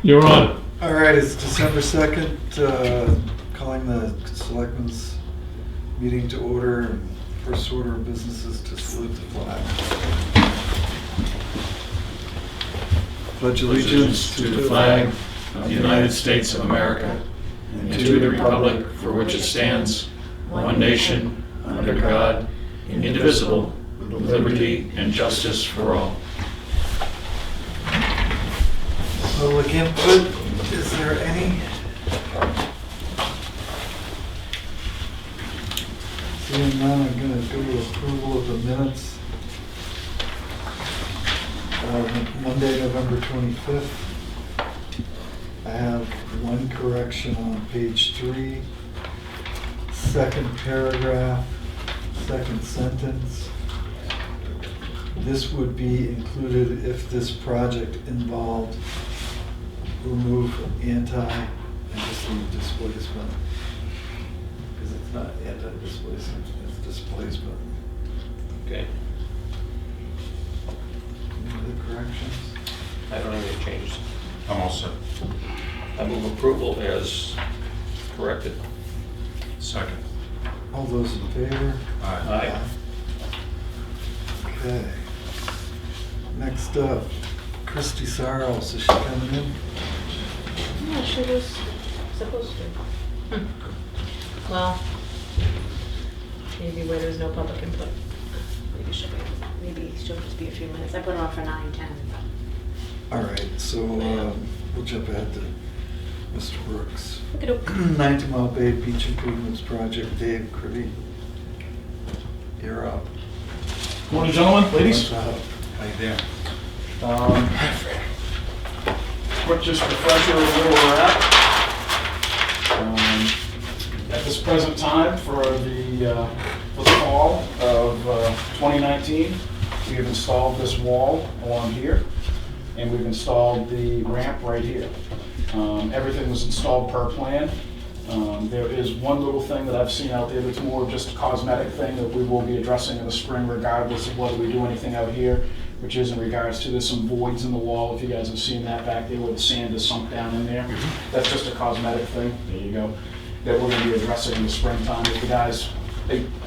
You're on. All right, it's December 2nd, calling the Selectmen's meeting to order. And first order of business is to salute the flag. Pledge allegiance to the flag of the United States of America and to the republic for which it stands, one nation, under God, indivisible, with liberty and justice for all. Public input, is there any? Seeing none, I'm going to go to approval of the minutes. Monday, November 25th. I have one correction on page 3, second paragraph, second sentence. This would be included if this project involved remove anti and just leave displacement. Because it's not anti-displacement, it's displacement. Okay, Any other corrections? I don't have any changes. I'm all set. I move approval as corrected. Second. All those in favor? Aye. Okay. Next up, Christy Sarles, is she coming in? Yeah, she was supposed to. Well, maybe where there's no public input. Maybe she'll just be a few minutes. I put her on for 9:10. All right, so we'll jump ahead to Mr. Brooks. Okey-doke. 19 Mile Bay Beach Improvements Project, Dave Cribbie. You're up. Morning, gentlemen, ladies. What's up? How you doing? Quick just refresher of where we're at. At this present time for the fall of 2019, we have installed this wall along here, and we've installed the ramp right here. Everything was installed per plan. There is one little thing that I've seen out there that's more of just a cosmetic thing that we will be addressing in the spring regardless of whether we do anything out here, which is in regards to there's some voids in the wall, if you guys have seen that back there where the sand is sunk down in there. That's just a cosmetic thing, there you go, that we're gonna be addressing in the springtime. If the guys,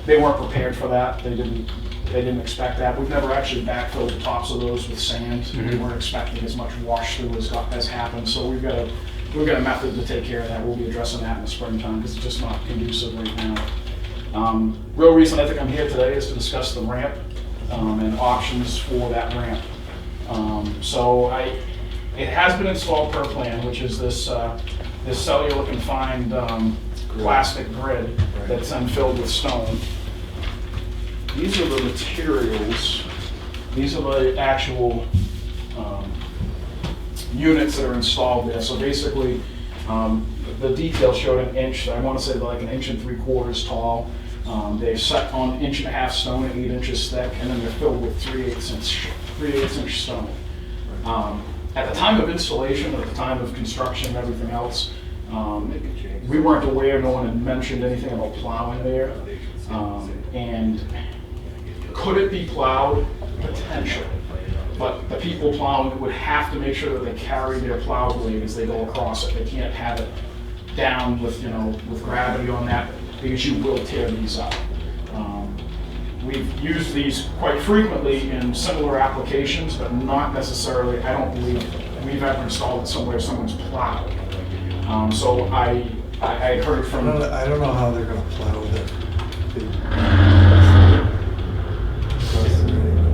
they weren't prepared for that, they didn't expect that. We've never actually backfilled the tops of those with sand. We weren't expecting as much wash through as happened, so we've got a method to take care of that. We'll be addressing that in the springtime because it's just not conducive right now. Real reason I think I'm here today is to discuss the ramp and options for that ramp. It has been installed per plan, which is this cellular confined plastic grid that's then filled with stone. These are the materials. These are the actual units that are installed there. So basically, the detail showed an inch. I want to say like 1 3/4 tall. They're set on 1.5 inch stone at 8 inches thick, and then they're filled with 3/8 inch stone. At the time of installation, at the time of construction and everything else, we weren't aware, no one had mentioned anything about plowing there. And could it be plowed? Potentially. But the people plowing would have to make sure that they carry their plow blade as they go across it. They can't have it down with gravity on that because you will tear these up. We've used these quite frequently in similar applications, but not necessarily, I don't believe we've ever installed it somewhere someone's plowed. So I heard from... I don't know how they're going to plow that.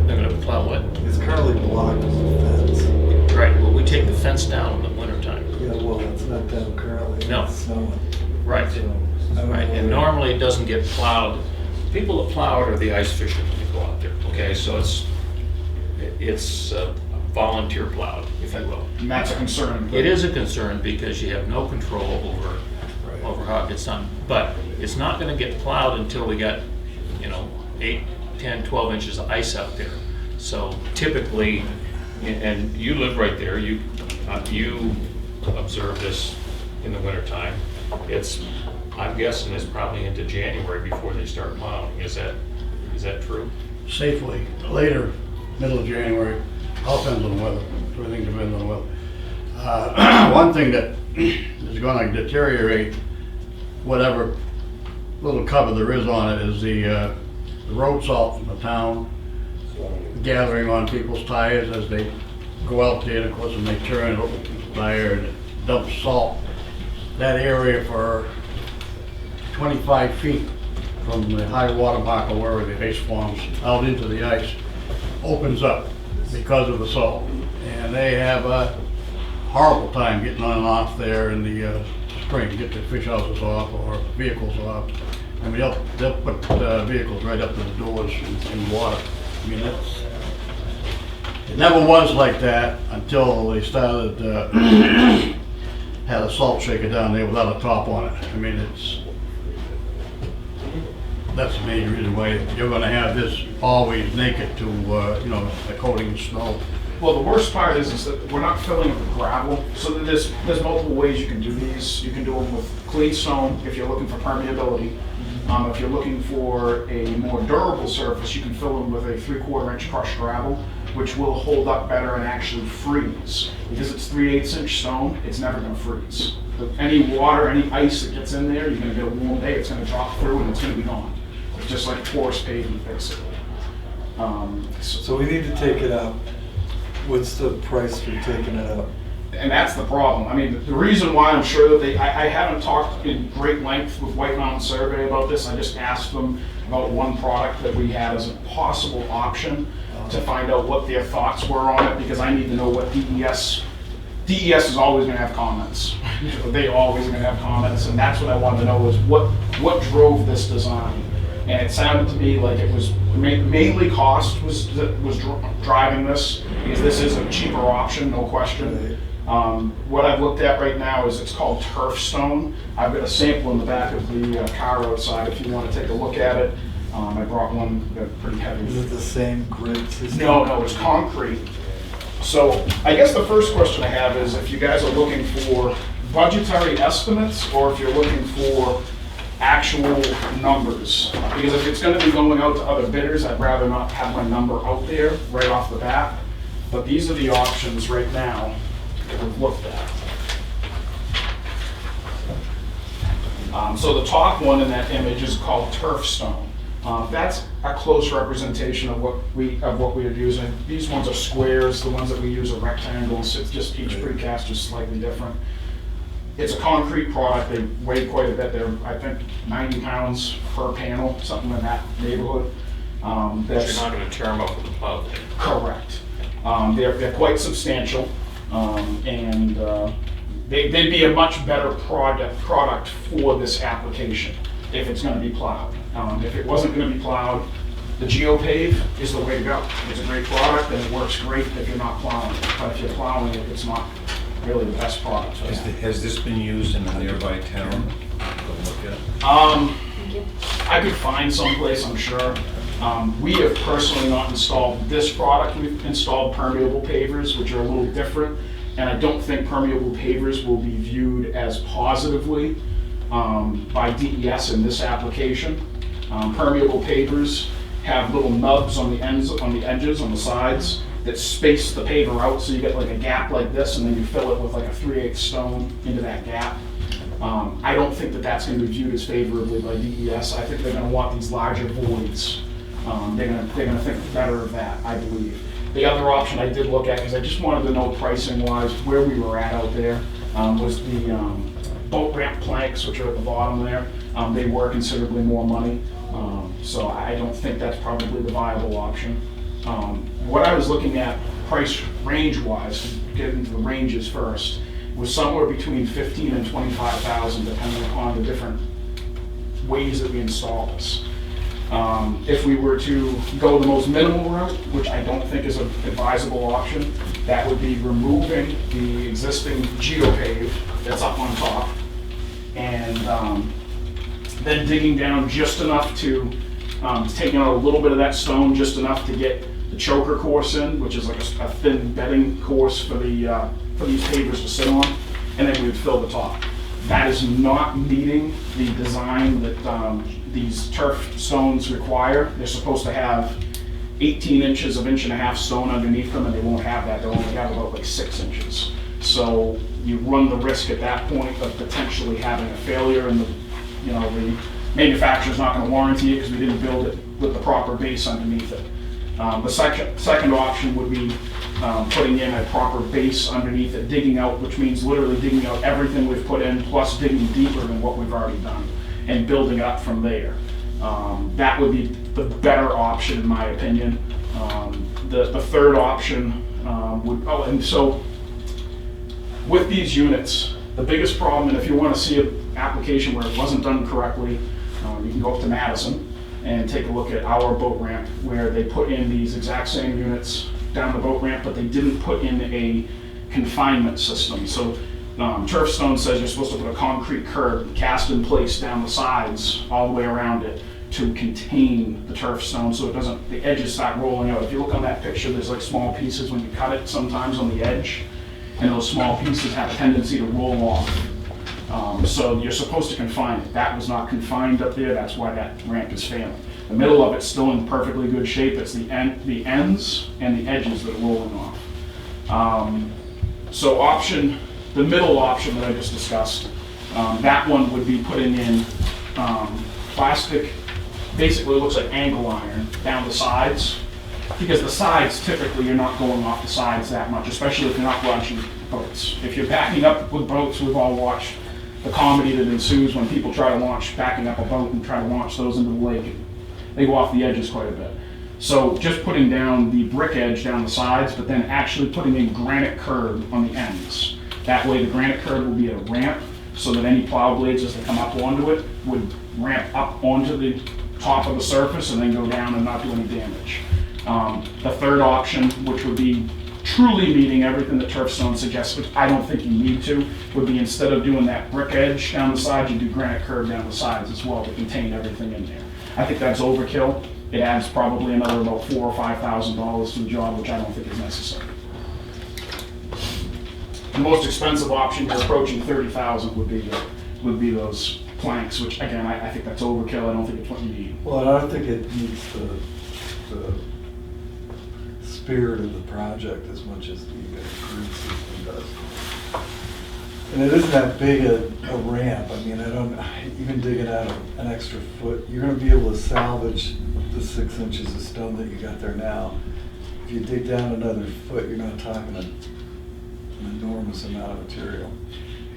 They're gonna plow what? It's currently blocked with a fence. Right, well, we take the fence down in the wintertime. Yeah, well, it's not down currently. No. It's snowing. Right, So, I don't right, know and whether- normally it doesn't get plowed. People that plow it are the ice fishers that go out there, okay? So it's volunteer plowed, if you will. And that's a concern. It is a concern because you have no control over Right. how it gets done. But it's not gonna get plowed until we got, 8, 10, 12 inches of ice out there. So typically, and you live right there, you observe this in the wintertime. I'm guessing it's probably into January before they start plowing. Is that true? Safely, later, middle of January, all depends on the weather, everything depends on the weather. one thing that is gonna deteriorate whatever little cover there is on it is the road salt from the town gathering on people's tires as they go out there, and of course, when they turn it, open the tire and it dumps salt. That area for 25 feet from the high water mark or wherever the ice forms out into the ice opens up because of the salt. And they have a horrible time getting on and off there in the spring, get the fish houses off or vehicles off. I mean, they'll put vehicles right up to the doors in water. I mean, it never was like that until they started, had a salt shaker down there without a top on it. I mean, that's the main reason why you're gonna have this always naked to, you know, the coating of snow. Well, the worst part is that we're not filling it with gravel, so that there's multiple ways you can do these. You can do them with clean stone if you're looking for permeability. If you're looking for a more durable surface, you can fill them with a 3/4 inch crushed gravel, which will hold up better and actually freeze. Because it's 3/8 inch stone, it's never gonna freeze. Any water, any ice that gets in there, you're gonna get a warm day, it's gonna drop through and it's gonna be gone. It's just like porous pavement, basically. So we need to take it out. What's the price for taking it out? And that's the problem. I mean, the reason why I'm sure that I haven't talked in great length with White Mountain Survey about this. I just asked them about one product that we had as a possible option to find out what their thoughts were on it, because I need to know what DES is always gonna have comments. They always are gonna have comments, and that's what I wanted to know is what drove this design. And it sounded to me like it was mainly cost was driving this, because this is a cheaper option, no question. What I've looked at right now is it's called turf stone. I've got a sample in the back of the car outside if you want to take a look at it. I brought one pretty heavy. Is it the same grid system? No, it's concrete. So I guess the first question I have is if you guys are looking for budgetary estimates or if you're looking for actual numbers. Because if it's going to be going out to other bidders, I'd rather not have my number out there right off the bat. But these are the options right now that we've looked at. So the top one in that image is called turf stone. That's a close representation of what we are using. These ones are squares. The ones that we use are rectangles. It's just each precast is slightly different. It's a concrete product. They weigh quite a bit. They're, I think, 90 pounds per panel, something in that neighborhood. But you're not gonna tear them up with a plow. Correct. They're quite substantial, and they'd be a much better product for this application if it's going to be plowed. If it wasn't going to be plowed, the GeoPave is the way to go. It's a great product and it works great if you're not plowing it. But if you're plowing it, it's not really the best product for that. Has this been used in a nearby town? Go look at it. Thank you. I could find someplace, I'm sure. We have personally not installed this product. We've installed permeable pavers, which are a little different. And I don't think permeable pavers will be viewed as positively by DES in this application. Permeable pavers have little nubs on the ends, on the edges, on the sides that space the paver out, so you get like a gap like this, and then you fill it with like a 3/8 stone into that gap. I don't think that that's going to be viewed as favorably by DES. I think they're going to want these larger voids. They're going to think better of that, I believe. The other option I did look at, because I just wanted to know pricing-wise where we were at out there, was the boat ramp planks, which are at the bottom there. They were considerably more money, so I don't think that's probably the viable option. What I was looking at price range-wise, to get into the ranges first, was somewhere between $15,000 and $25,000, depending upon the different ways that we install this. If we were to go the most minimal route, which I don't think is an advisable option, that would be removing the existing GeoPave that's up on top, and then digging down just enough to taking out a little bit of that stone, just enough to get the choker course in, which is like a thin bedding course for these pavers to sit on, and then we would fill the top. That is not meeting the design that these turf stones require. They're supposed to have 18 inches of 1.5 inch stone underneath them, and they won't have that. They'll only have about like 6 inches. So you run the risk at that point of potentially having a failure, and the manufacturer's not going to warranty it because we didn't build it with the proper base underneath it. The second option would be putting in a proper base underneath it, digging out, which means literally digging out everything we've put in, plus digging deeper than what we've already done, and building up from there. That would be the better option, in my opinion. The third option and so with these units, the biggest problem, and if you want to see an application where it wasn't done correctly, you can go up to Madison and take a look at our boat ramp, where they put in these exact same units down the boat ramp, but they didn't put in a confinement system. So turf stone says you're supposed to put a concrete curb cast in place down the sides all the way around it to contain the turf stone so it doesn't, the edges start rolling out. If you look on that picture, there's like small pieces when you cut it sometimes on the edge, and those small pieces have a tendency to roll off. So you're supposed to confine it. That was not confined up there, that's why that ramp is failing. The middle of it's still in perfectly good shape, it's the ends and the edges that are rolling off. So the middle option that I just discussed, that one would be putting in plastic, basically it looks like angle iron down the sides, because the sides typically you're not going off the sides that much, especially if you're not launching boats. If you're backing up with boats, we've all watched the comedy that ensues when people try to launch, backing up a boat and try to launch those into the lake. They go off the edges quite a bit. So just putting down the brick edge down the sides, but then actually putting in granite curb on the ends. That way the granite curb will be at a ramp, so that any plow blades as they come up onto it would ramp up onto the top of the surface and then go down and not do any damage. The third option, which would be truly meeting everything that turf stone suggests, which I don't think you need to, would be instead of doing that brick edge down the sides, you do granite curb down the sides as well to contain everything in there. I think that's overkill. It adds probably another about $4,000 or $5,000 to the job, which I don't think is necessary. The most expensive option, you're approaching $30,000, would be those planks, which again, I think that's overkill. I don't think it's what you need. Well, I don't think it meets the spirit of the project as much as the grid system does. And it isn't that big a ramp. I mean, even digging out an extra foot, you're gonna be able to salvage the 6 inches of stone that you got there now. If you dig down another foot, you're not talking an enormous amount of material.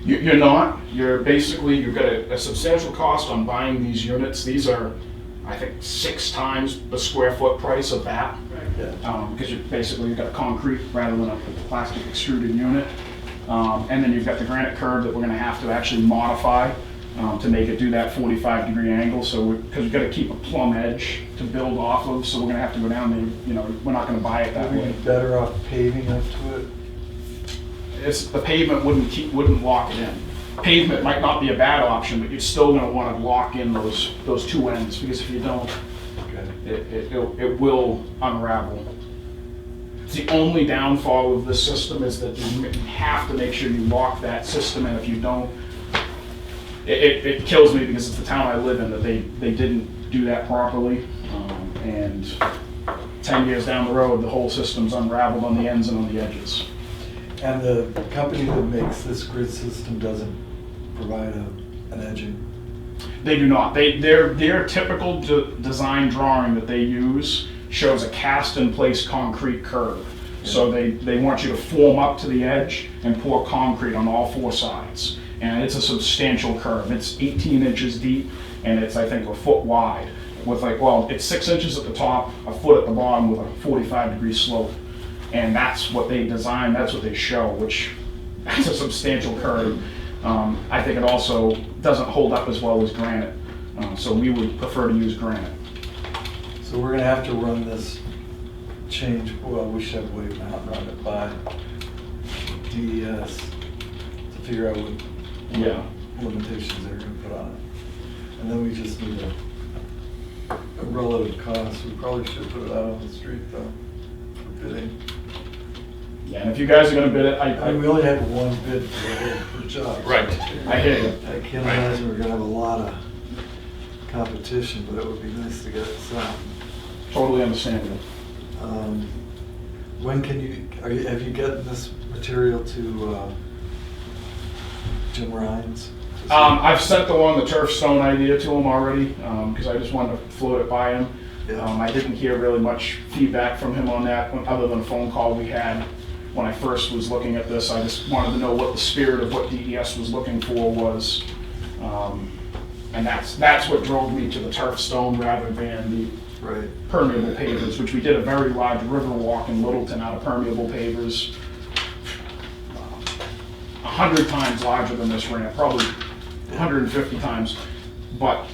You're not. You've got a substantial cost on buying these units. These are, I think, 6 times the square foot price of that. Yeah. Because you've got a concrete rather than a plastic extruded unit. And then you've got the granite curb that we're going to have to actually modify to make it do that 45-degree angle. So because we've got to keep a plumb edge to build off of, so we're going to have to go down there. We're not going to buy it that Would we way. be better off paving up to it? The pavement wouldn't lock it in. Pavement might not be a bad option, but you're still going to want to lock in those 2 ends, because if you don't, it will unravel. The only downfall of this system is that you have to make sure you lock that system, and if you don't, it kills me, because it's the town I live in that they didn't do that properly, and 10 years down the road, the whole system's unraveled on the ends and on the edges. And the company that makes this grid system doesn't provide an edging? They do not. Their typical design drawing that they use shows a cast-in-place concrete curb. So they want you to form up to the edge and pour concrete on all 4 sides. And it's a substantial curve. It's 18 inches deep, and it's, I think, a foot wide. It's 6 inches at the top, a foot at the bottom with a 45-degree slope. And that's what they design, that's what they show, which that's a substantial curve. I think it also doesn't hold up as well as granite. So we would prefer to use granite. So we're gonna have to run this change, well, we should have Wade Mountain run it by DES to figure out what limitations they're gonna put on it. And then we just need a relative cost. We probably should put it out on the street though, for bidding. Yeah, and if you guys are gonna bid it, We only had 1 bid per job. Right. I hear you. I can't imagine we're gonna have a lot of competition, but it would be nice to get it some. Totally understandable. When can have you gotten this material to Jim Ryan's? I've sent the turf stone idea to him already, because I just wanted to float it by him. Yeah. I didn't hear really much feedback from him on that, other than a phone call we had when I first was looking at this. I just wanted to know what the spirit of what DES was looking for was. And that's what drove me to the turf stone rather than the Right. permeable pavers, which we did a very large river walk in Littleton out of permeable pavers. 100 times larger than this ramp, probably 150 times, but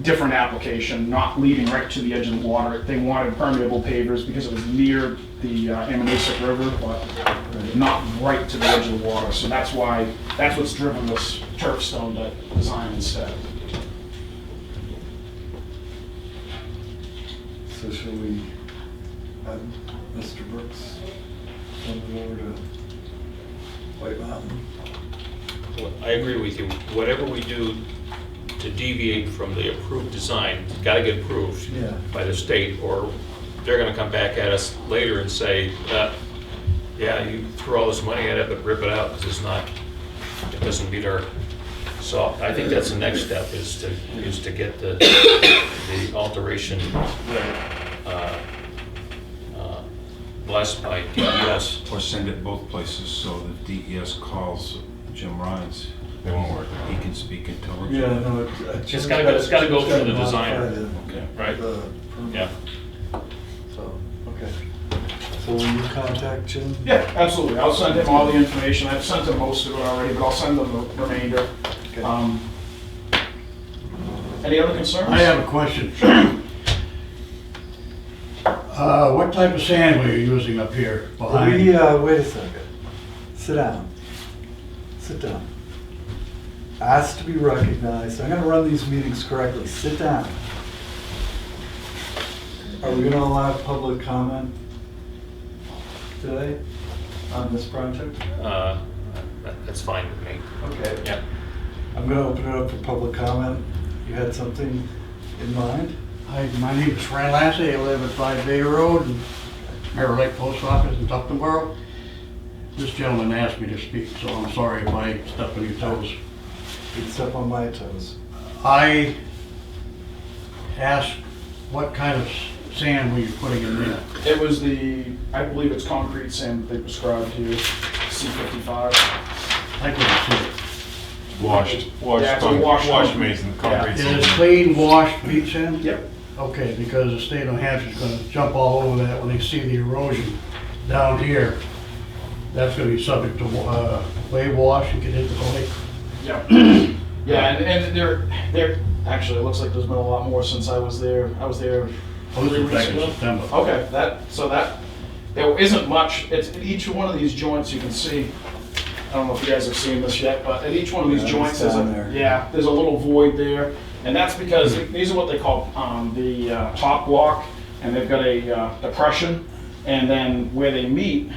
different application, not leading right to the edge of the water. They wanted permeable pavers because it was near the Ammonoosuc River, but not right to the edge of the water. So that's what's driven this turf stone design instead. So shall we have Mr. Brooks come over to White Mountain? Well, I agree with you. Whatever we do to deviate from the approved design, it's got to get approved Yeah. by the state, or they're going to come back at us later and say, yeah, you threw all this money at it, but rip it out, because it doesn't meet our, so I think that's the next step, is to get the alteration blessed by DES. Or send it both places so that DES calls Jim Ryan's. They won't work. He can speak intelligently. Yeah, no, It's gotta go through the designer. Okay. Right? The permit. Yeah. So, okay. So will you contact Jim? Yeah, absolutely. I'll send him all the information. I've sent him most of it already, but I'll send him the remainder. Okay. Any other concerns? I have a question. What type of sand were you using up here behind? Wait a second. Sit down. Sit down. Asked to be recognized. I'm gonna run these meetings correctly. Sit down. Are we gonna allow public comment today on this project? That's fine with me. Okay. Yeah. I'm gonna open it up for public comment. You had something in mind? Hi, my name is Fran Lassie. I live at 5 Bay Road and Mirror Lake Post Office in Tuftonboro. This gentleman asked me to speak, so I'm sorry if I step on your toes. You can step on my toes. I asked what kind of sand were you putting in there? It was I believe it's concrete sand that they prescribed here, C55. I couldn't see it. Washed Yeah, it's a washed mason, Yeah. concrete Is it sand. clean, washed beach sand? Yep. Okay, because the state of New Hampshire's gonna jump all over that when they see the erosion down here. That's gonna be subject to wave wash and get into the lake. Yep. Yeah, and they're actually, it looks like there's been a lot more since I was there. I was there Oh, this 3 is weeks back in ago. September. Okay, there isn't much. It's at each one of these joints you can see. I don't know if you guys have seen this yet, but at each one of these Yeah, joints, it's down there. there's a little void there, and that's because these are what they call the top block, and they've got a depression, and then where they meet,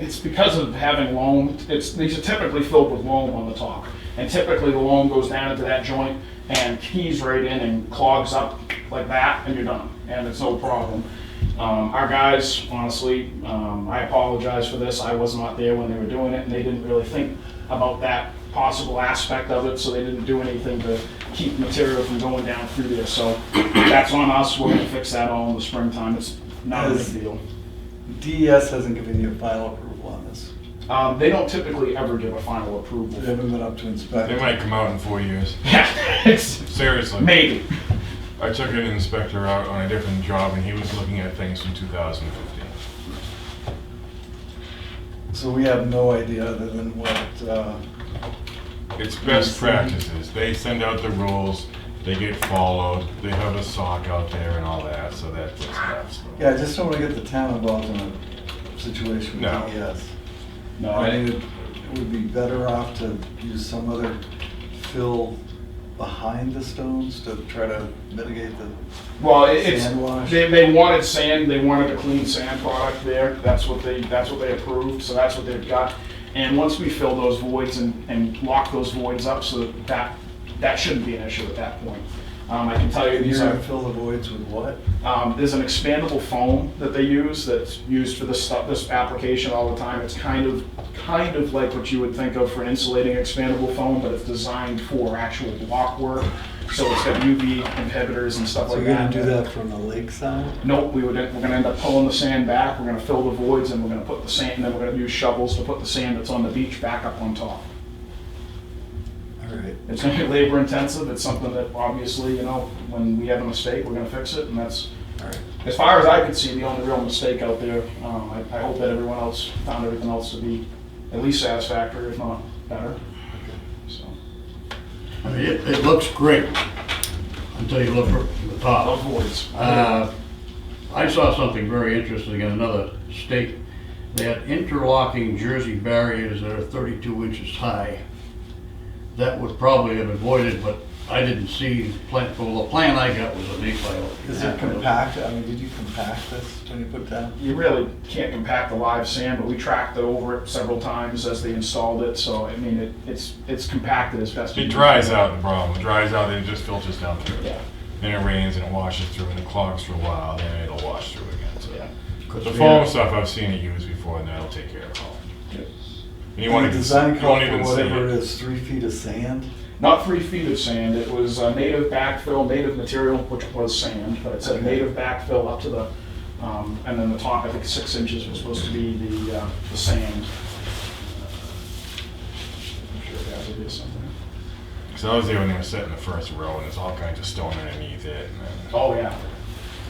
it's because of having loam. These are typically filled with loam on the top, and typically the loam goes down into that joint and keys right in and clogs up like that, and you're done, and it's no problem. Our guys, honestly, I apologize for this. I was not there when they were doing it, and they didn't really think about that possible aspect of it, so they didn't do anything to keep material from going down through there. So that's on us. We're gonna fix that all in the springtime. It's not a big deal. DES hasn't given you a final approval on this. They don't typically ever give a final approval. They haven't been up to inspect. They might come out in 4 years. Yeah, it's Seriously. maybe. I took an inspector out on a different job and he was looking at things from 2015. So we have no idea other than what, It's best practices. They send out the rules, they get followed, they have a sock out there and all that, so that's stuff. yeah, I just don't want to get the town involved in a situation with No. DES. No, I mean, it would be better off to use some other fill behind the stones to try to mitigate the well, it's sand wash. they wanted sand. They wanted a clean sand product there. That's what they approved. So that's what they've got. And once we fill those voids and lock those voids up, so that shouldn't be an issue at that point. I can tell you And these you're are, gonna fill the voids with what? there's an expandable foam that they use that's used for this stuff, this application all the time. It's kind of like what you would think of for an insulating expandable foam, but it's designed for actual block work. So it's got UV inhibitors and stuff So like you're that. gonna do that from the lakeside? Nope, we're gonna end up pulling the sand back, we're gonna fill the voids, and we're gonna put the sand, and then we're gonna use shovels to put the sand that's on the beach back up on top. All right. It's gonna be labor intensive, it's something that obviously, when we have a mistake, we're gonna fix it, and that's, All right. as far as I could see, the only real mistake out there. I hope that everyone else found everything else to be at least satisfactory, if not better, so. I mean, it looks great until you look at the Those top. voids. I saw something very interesting in another state. They had interlocking Jersey barriers that are 32 inches high. That would probably have avoided, but I didn't see, well, the plan I got was an 8x8. Is it compact? I mean, did you compact this when you put down? You really can't compact the live sand, but we tracked over it several times as they installed it, so I mean, it's compacted as best. It dries out, the problem. It dries out and it just filters down through. Yeah, Then it rains and it washes through and it clogs for a while, then it'll wash through again. So yeah. the foam stuff I've seen it used before and that'll take care of it all. And you won't The even, design you call won't for even see whatever it it. is, 3 feet of sand? Not 3 feet of sand, it was native backfill, native material, which was sand, but it said Okay. native backfill up to the, and then the top, I think 6 inches was supposed to be the sand. I'm sure that would be something. So I was there when they were setting the first row and there's all kinds of stone underneath it. And then, Oh, yeah.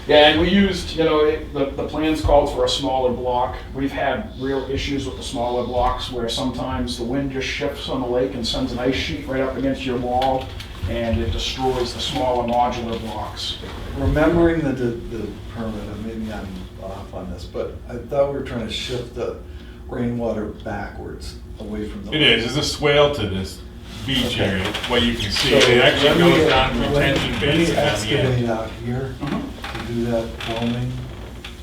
Yeah, and we used, the plans called for a smaller block. We've had real issues with the smaller blocks where sometimes the wind just shifts on the lake and sends an ice sheet right up against your wall, and it destroys the smaller modular blocks. Remembering the permit, and maybe I'm off on this, but I thought we were trying to shift the rainwater backwards away from the. it is, there's a swale to this beach Okay. area, what you can see. So It actually when we- goes down through when- tension When you basin down the excavate end. out here to do that foaming,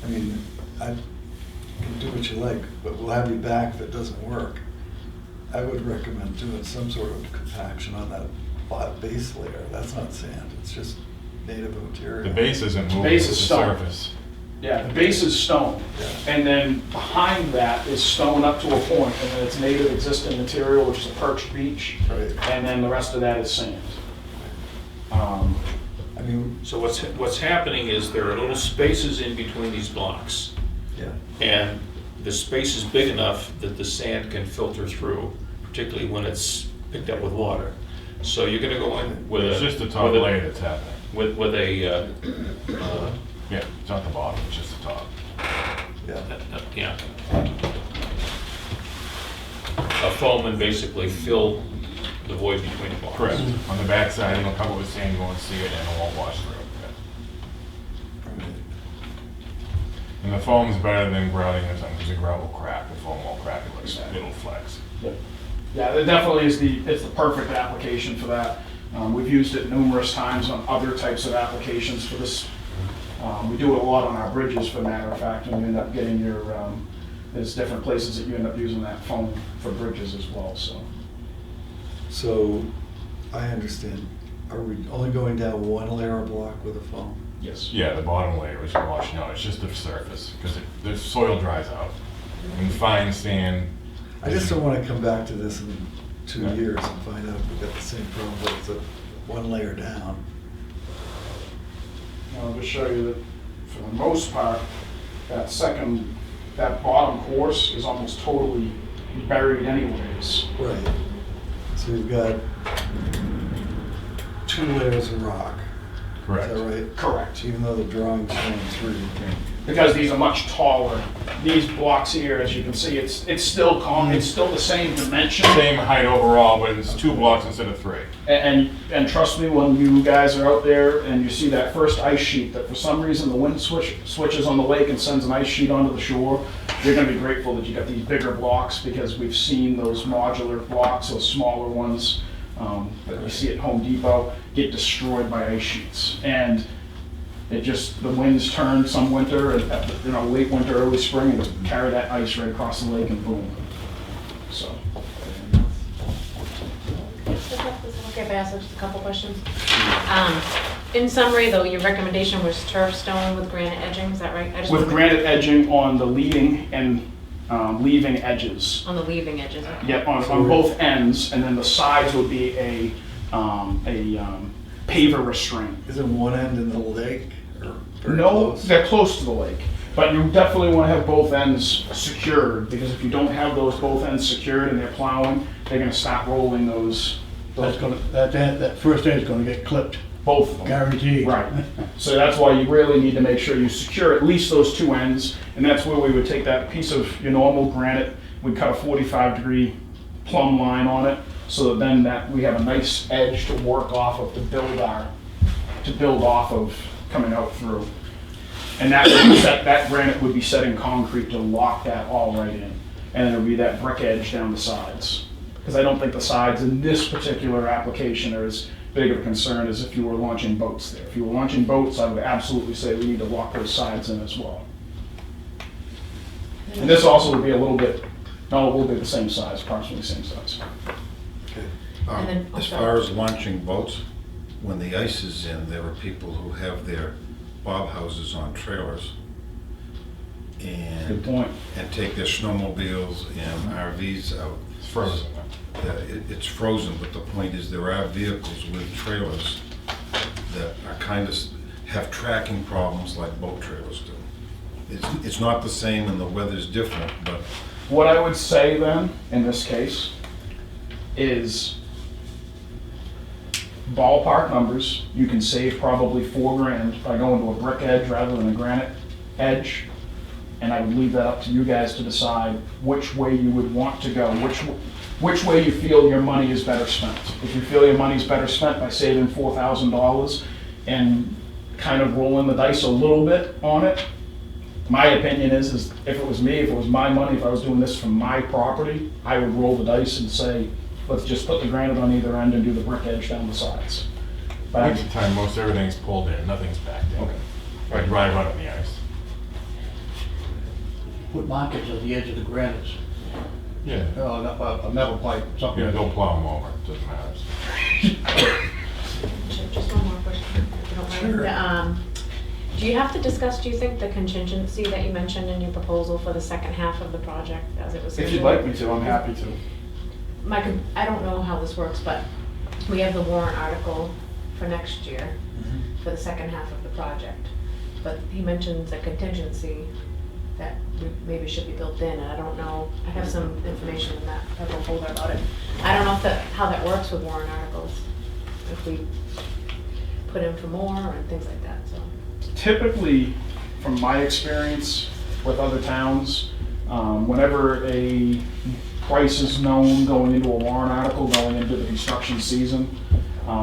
I mean, I can do what you like, but we'll have you back if it doesn't work. I would recommend doing some sort of compaction on that base layer. That's not sand, it's just native material. The base isn't moving, base it's is the stone. surface. Yeah, the base is stone, Yeah. and then behind that is stone up to a point, and then it's native existing material, which is a perched beach, Right. and then the rest of that is sand. I mean, So what's happening is there are little spaces in between these blocks. yeah. And the space is big enough that the sand can filter through, particularly when it's picked up with water. So you're gonna go in with a. It's just the top with a- layer that's happening. With a, Yeah, it's not the bottom, it's just the top. Yeah. yeah. A foam and basically fill the void between the blocks. Correct. On the backside, it'll cover with sand, you won't see it, and it won't wash through. Yeah. And the foam's better than grouting or something, because the grout will crack, the foam won't crack, it'll flex. Yeah, it definitely is it's the perfect application for that. We've used it numerous times on other types of applications for this. We do it a lot on our bridges, for matter of fact, and you end up getting your, there's different places that you end up using that foam for bridges as well, so. So, I understand. Are we only going down one layer of block with a foam? Yes. Yeah, the bottom layer is washing out, it's just the surface, because the soil dries out. And fine sand. I just don't want to come back to this in 2 Yeah. years and find out we've got the same problem, but it's a one layer down. I'll just show you that for the most part, that bottom course is almost totally buried anyways. Right. So we've got 2 layers of rock. Correct. Is that right? Correct. Even though the drawing's showing 3. Because these are much taller. These blocks here, as you can see, it's still it's still the same dimension. Same height overall, but it's 2 blocks instead of 3. And trust me, when you guys are out there and you see that first ice sheet, that for some reason the wind switches on the lake and sends an ice sheet onto the shore, you're gonna be grateful that you got these bigger blocks, because we've seen those modular blocks, those smaller ones, that you see at Home Depot, get destroyed by ice sheets. And it just, the winds turn some winter, late winter, early spring, and just carry that ice right across the lake and boom. So. Okay, if I ask just a couple questions. In summary, though, your recommendation was turf stone with granite edging, is that right? I just With wanna- granite edging on the leading and leaving edges. On the leaving edges. Okay. Yep, on both ends, and then the sides would be a paver restraint. Isn't one end in the lake or very No, close? they're close to the lake, but you definitely want to have both ends secured, because if you don't have those both ends secured and they're plowing, they're gonna stop rolling those, That first end is gonna get clipped, both of them. guaranteed. Right, so that's why you really need to make sure you secure at least those two ends, and that's where we would take that piece of your normal granite, we'd cut a 45-degree plumb line on it, so that then we have a nice edge to work off of, to build off of coming out through. And that granite would be set in concrete to lock that all right in, and then it would be that brick edge down the sides. Because I don't think the sides in this particular application are as big of a concern as if you were launching boats there. If you were launching boats, I would absolutely say we need to lock those sides in as well. And this also would be not a little bit the same size, approximately the same size. Okay. And then- As far as launching boats, when the ice is in, there are people who have their bob houses on trailers Good point. and take their snowmobiles and RVs out. It's frozen. It's frozen, but the point is there are vehicles with trailers that are kind of, have tracking problems like boat trailers do. It's not the same and the weather's different, but What I would say then, in this case, is ballpark numbers, you can save probably $4,000 by going to a brick edge rather than a granite edge. And I would leave that up to you guys to decide which way you would want to go, which way you feel your money is better spent. If you feel your money's better spent by saving $4,000 and kind of rolling the dice a little bit on it, my opinion is if it was me, if it was my money, if I was doing this from my property, I would roll the dice and say, let's just put the granite on either end and do the brick edge down the sides. But Most of the time, most everything's pulled in, nothing's backed in. Okay. I'd drive out on the ice. Put markers at the edge of the granites, Yeah. a metal pipe, something. Yeah, don't plow them over, it doesn't matter. Just one more question, if you don't mind. Sure. Do you have to discuss, do you think, the contingency that you mentioned in your proposal for the second half of the project as it was? if you'd scheduled? like me to, I'm happy to. I don't know how this works, but we have the warrant article for next year for the second half of the project. But he mentions a contingency that maybe should be built in, and I don't know, I have some information in that purple folder about it. I don't know how that works with warrant articles, if we put in for more and things like that, so. Typically, from my experience with other towns, whenever a price is known going into a warrant article, going into the construction season,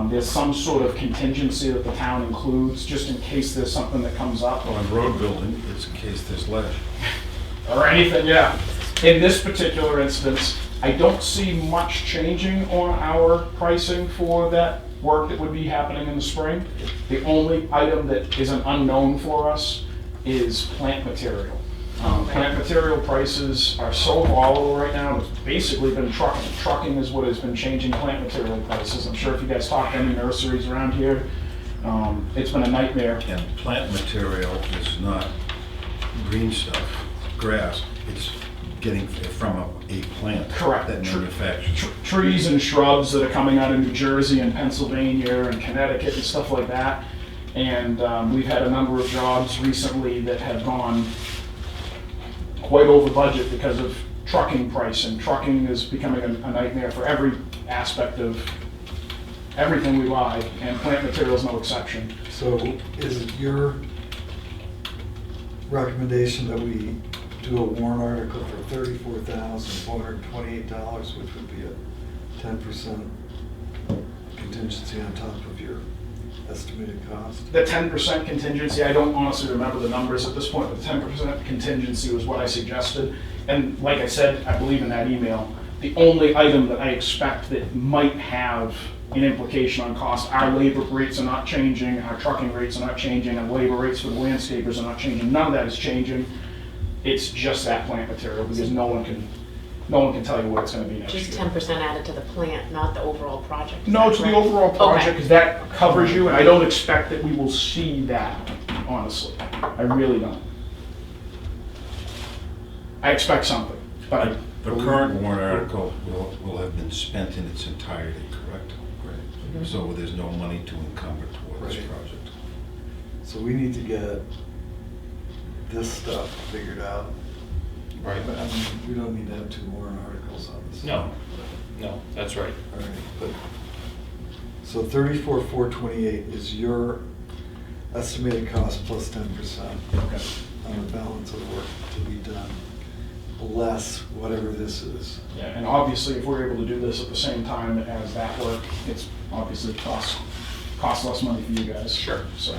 there's some sort of contingency that the town includes, just in case there's something that comes up. on road building, it's in case there's ledge. Or anything, yeah. In this particular instance, I don't see much changing on our pricing for that work that would be happening in the spring. The only item that is an unknown for us is plant material. Plant material prices are so volatile right now, it's basically been trucking. Trucking is what has been changing plant material prices. I'm sure if you guys talk to any nurseries around here, it's been a nightmare. And plant material is not green stuff, grass, it's getting from a plant. Correct. That manufactures. Trees and shrubs that are coming out of New Jersey and Pennsylvania and Connecticut and stuff like that. And we've had a number of jobs recently that have gone quite over budget because of trucking price, and trucking is becoming a nightmare for every aspect of everything we buy, and plant material is no exception. So is it your recommendation that we do a warrant article for $34,428, which would be a 10% contingency on top of your estimated cost? The 10% contingency, I don't honestly remember the numbers at this point, but the 10% contingency was what I suggested. And like I said, I believe in that email, the only item that I expect that might have an implication on cost, our labor rates are not changing, our trucking rates are not changing, and labor rates for the landscapers are not changing. None of that is changing. It's just that plant material, because no one can No one can tell you what it's gonna be next year. Just 10% added to the plant, not the overall project. is No, that to the correct? overall project, Okay. because that covers you, and I don't expect that we will see that, honestly. I really don't. I expect something, but The current warrant article will have been spent in its entirety, correct? Right. So there's no money to encumber toward this Right. project. So we need to get this stuff figured out. Right. But, I mean, we don't need to have 2 warrant articles on this. No, no, that's right. All right, but, so 34,428 is your estimated cost plus 10% okay. on the balance of the work to be done, less whatever this is. Yeah, and obviously, if we're able to do this at the same time as that work, it's obviously cost less money for you guys. Sure. So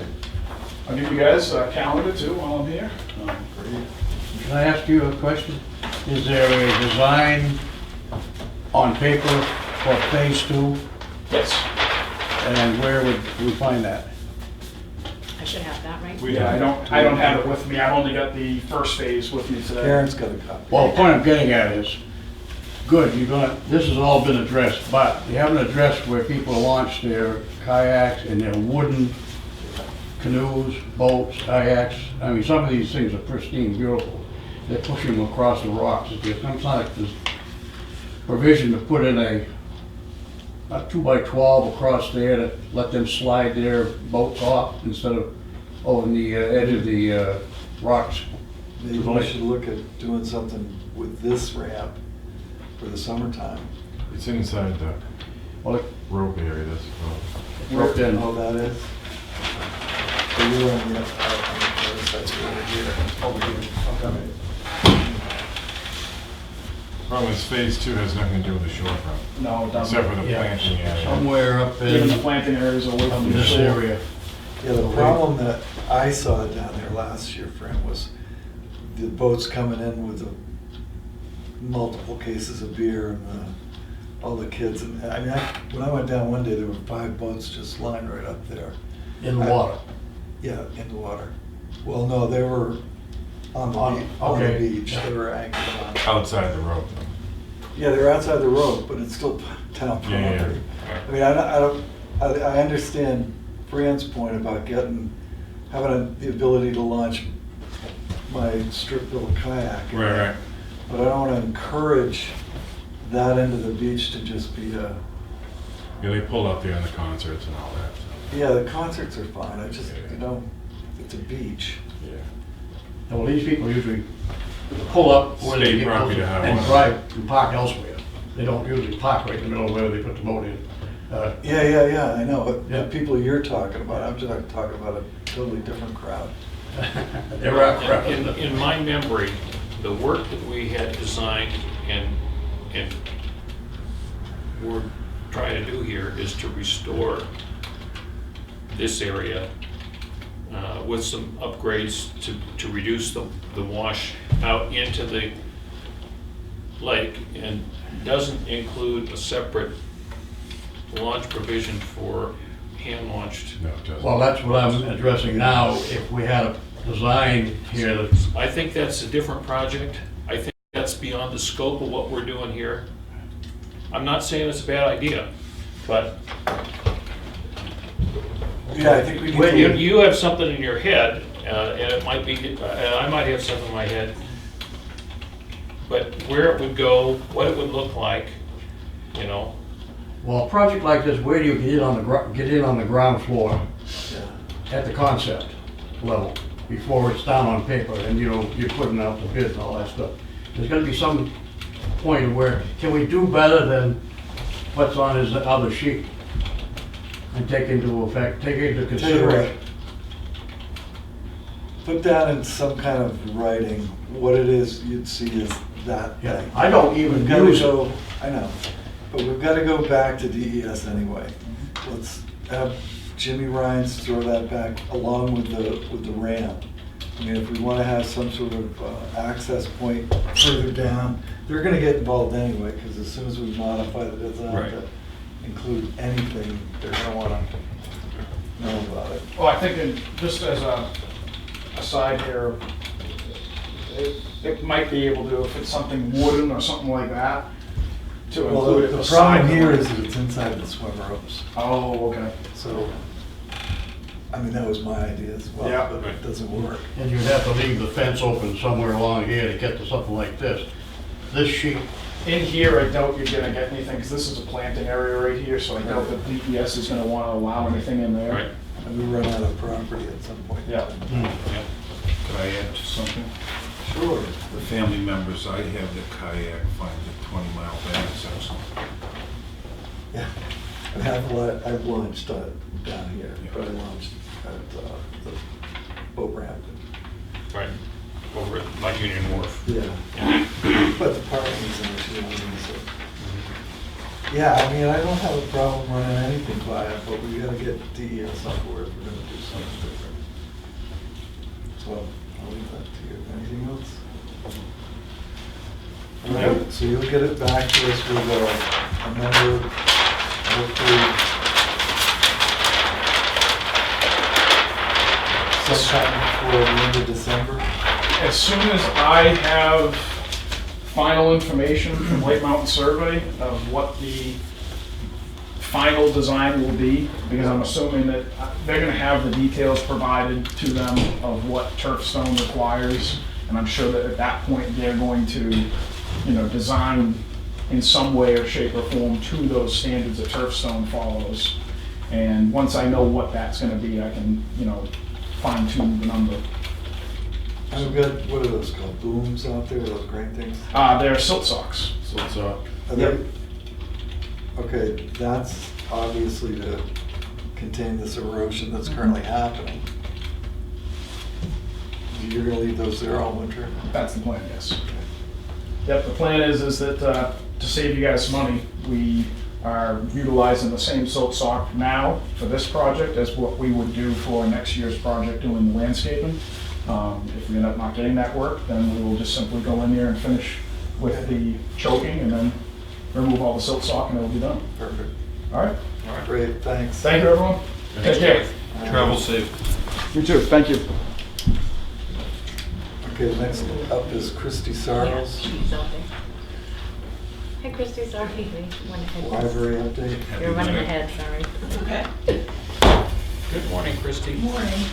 I'll give you guys a calendar too while I'm here. Great. Can I ask you a question? Is there a design on paper for phase 2? Yes. And where would we find that? I should have that, right? Yeah, I don't have it with me. I've only got the first phase with me today. Karen's got a copy. Well, the point I'm getting at is, good, this has all been addressed, but you haven't addressed where people launch their kayaks and their wooden canoes, boats, kayaks. I mean, some of these things are pristine, beautiful. They're pushing them across the rocks. There's some kind of this provision to put in a 2x12 across there to let them slide their boats off instead of over the edge of the rocks. Maybe we should look at doing something with this ramp for the summertime. It's inside the Well, rope area, that's roped in. Oh, that is? So you're on the other side, so over here. Over here. Okay. problem is phase 2 has nothing to do with the shorefront, No, it doesn't. except for the planting area. Somewhere up Even the in planting areas away from the this shore. area. Yeah, the problem that I saw down there last year, Fran, was the boats coming in with the multiple cases of beer and all the kids. And I mean, when I went down one day, there were 5 boats just lined right up there. In the water. Yeah, in the water. Well, no, they were on the Okay. beach. They were anchored on. Outside the road, though. Yeah, they're outside the road, but it's still town property. Yeah, I mean, I understand Fran's point about having the ability to launch my strip-built kayak. Right. But I don't want to encourage that end of the beach to just be Yeah, they pull up there in the concerts and all that. So. yeah, the concerts are fine. I just, it's a beach. Yeah. Well, these people usually pull up where they State get property to have and one. drive and park elsewhere. They don't usually park right in the middle of where they put the boat in. Yeah, I know. But Yeah. the people you're talking about, I'm just talking about a totally different crowd. They're out crap. In my memory, the work that we had designed and we're trying to do here is to restore this area with some upgrades to reduce the wash out into the lake, and doesn't include a separate launch provision for hand-launched. No, it doesn't. Well, that's what I'm addressing now. If we had a design here that's, I think that's a different project. I think that's beyond the scope of what we're doing here. I'm not saying it's a bad idea, but Yeah, I think we need when to. you have something in your head, and it might be, I might have something in my head, but where it would go, what it would look like, well, a project like this, where do you get in on the ground floor Yeah. at the concept level before it's down on paper and you're putting out the bids and all that stuff? There's got to be some point where, can we do better than what's on his other sheet? And take into Tell you what, consideration. put down in some kind of writing what it is you'd see as that Yeah, thing. I don't even We've got to use it. go, I know, but we've got to go back to DES anyway. Let's have Jimmy Ryan's throw that back along with the ramp. I mean, if we want to have some sort of access point further down, they're going to get involved anyway, because as soon as we modify the design Right. to include anything, they're going to want to know about it. Well, I think just as a aside here, it might be able to, if it's something wooden or something like that, to Well, include it the beside problem here the- is that it's inside the swim ropes, Oh, okay. so, I mean, that was my idea as well, Yeah. but it doesn't work. And you'd have to leave the fence open somewhere along here to get to something like this. This sheet, In here, I doubt you're gonna get anything, because this is a planting area right here, so I doubt that DES is gonna wanna allow anything in there. Right. And we run out of property at some point. Yeah. Could I add to something? Sure. The family members I have that kayak find it 20-mile bags, Yeah, and I've launched down here, but I launched at the boat ramp. Right, over at my Union Wharf. Yeah, but the parking is an issue, I mean, so. Yeah, I mean, I don't have a problem running anything by it, but we gotta get DES on board if we're gonna do something different. So I'll leave that to you. Anything else? All right, so you'll get it back to us with a number, hopefully sometime before the end of December. As soon as I have final information from White Mountain Survey of what the final design will be, because I'm assuming that they're gonna have the details provided to them of what turf stone requires, and I'm sure that at that point, they're going to, you know, design in some way or shape or form to those standards that turf stone follows. And once I know what that's gonna be, I can, you know, fine tune the number. I've got, what are those called, booms out there, those green things? They're silt socks. so it's, Are Yep. they- Okay, that's obviously to contain this erosion that's currently happening. You're gonna leave those there all winter? That's the plan, yes. Yep, the plan is that, to save you guys money, we are utilizing the same silt sock now for this project as what we would do for next year's project doing the landscaping. If we end up not getting that work, then we will just simply go in there and finish with the choking and then remove all the silt sock and it'll be done. Perfect. All right? Great, thanks. Thank you, everyone. Take care. Travel safe. You too, thank you. Okay, next up is Christy Yeah, Sarles, she's out there. Hi, Christy, sorry. Went ahead. library update. You're running ahead, sorry. Okay, Good morning, Christy. morning.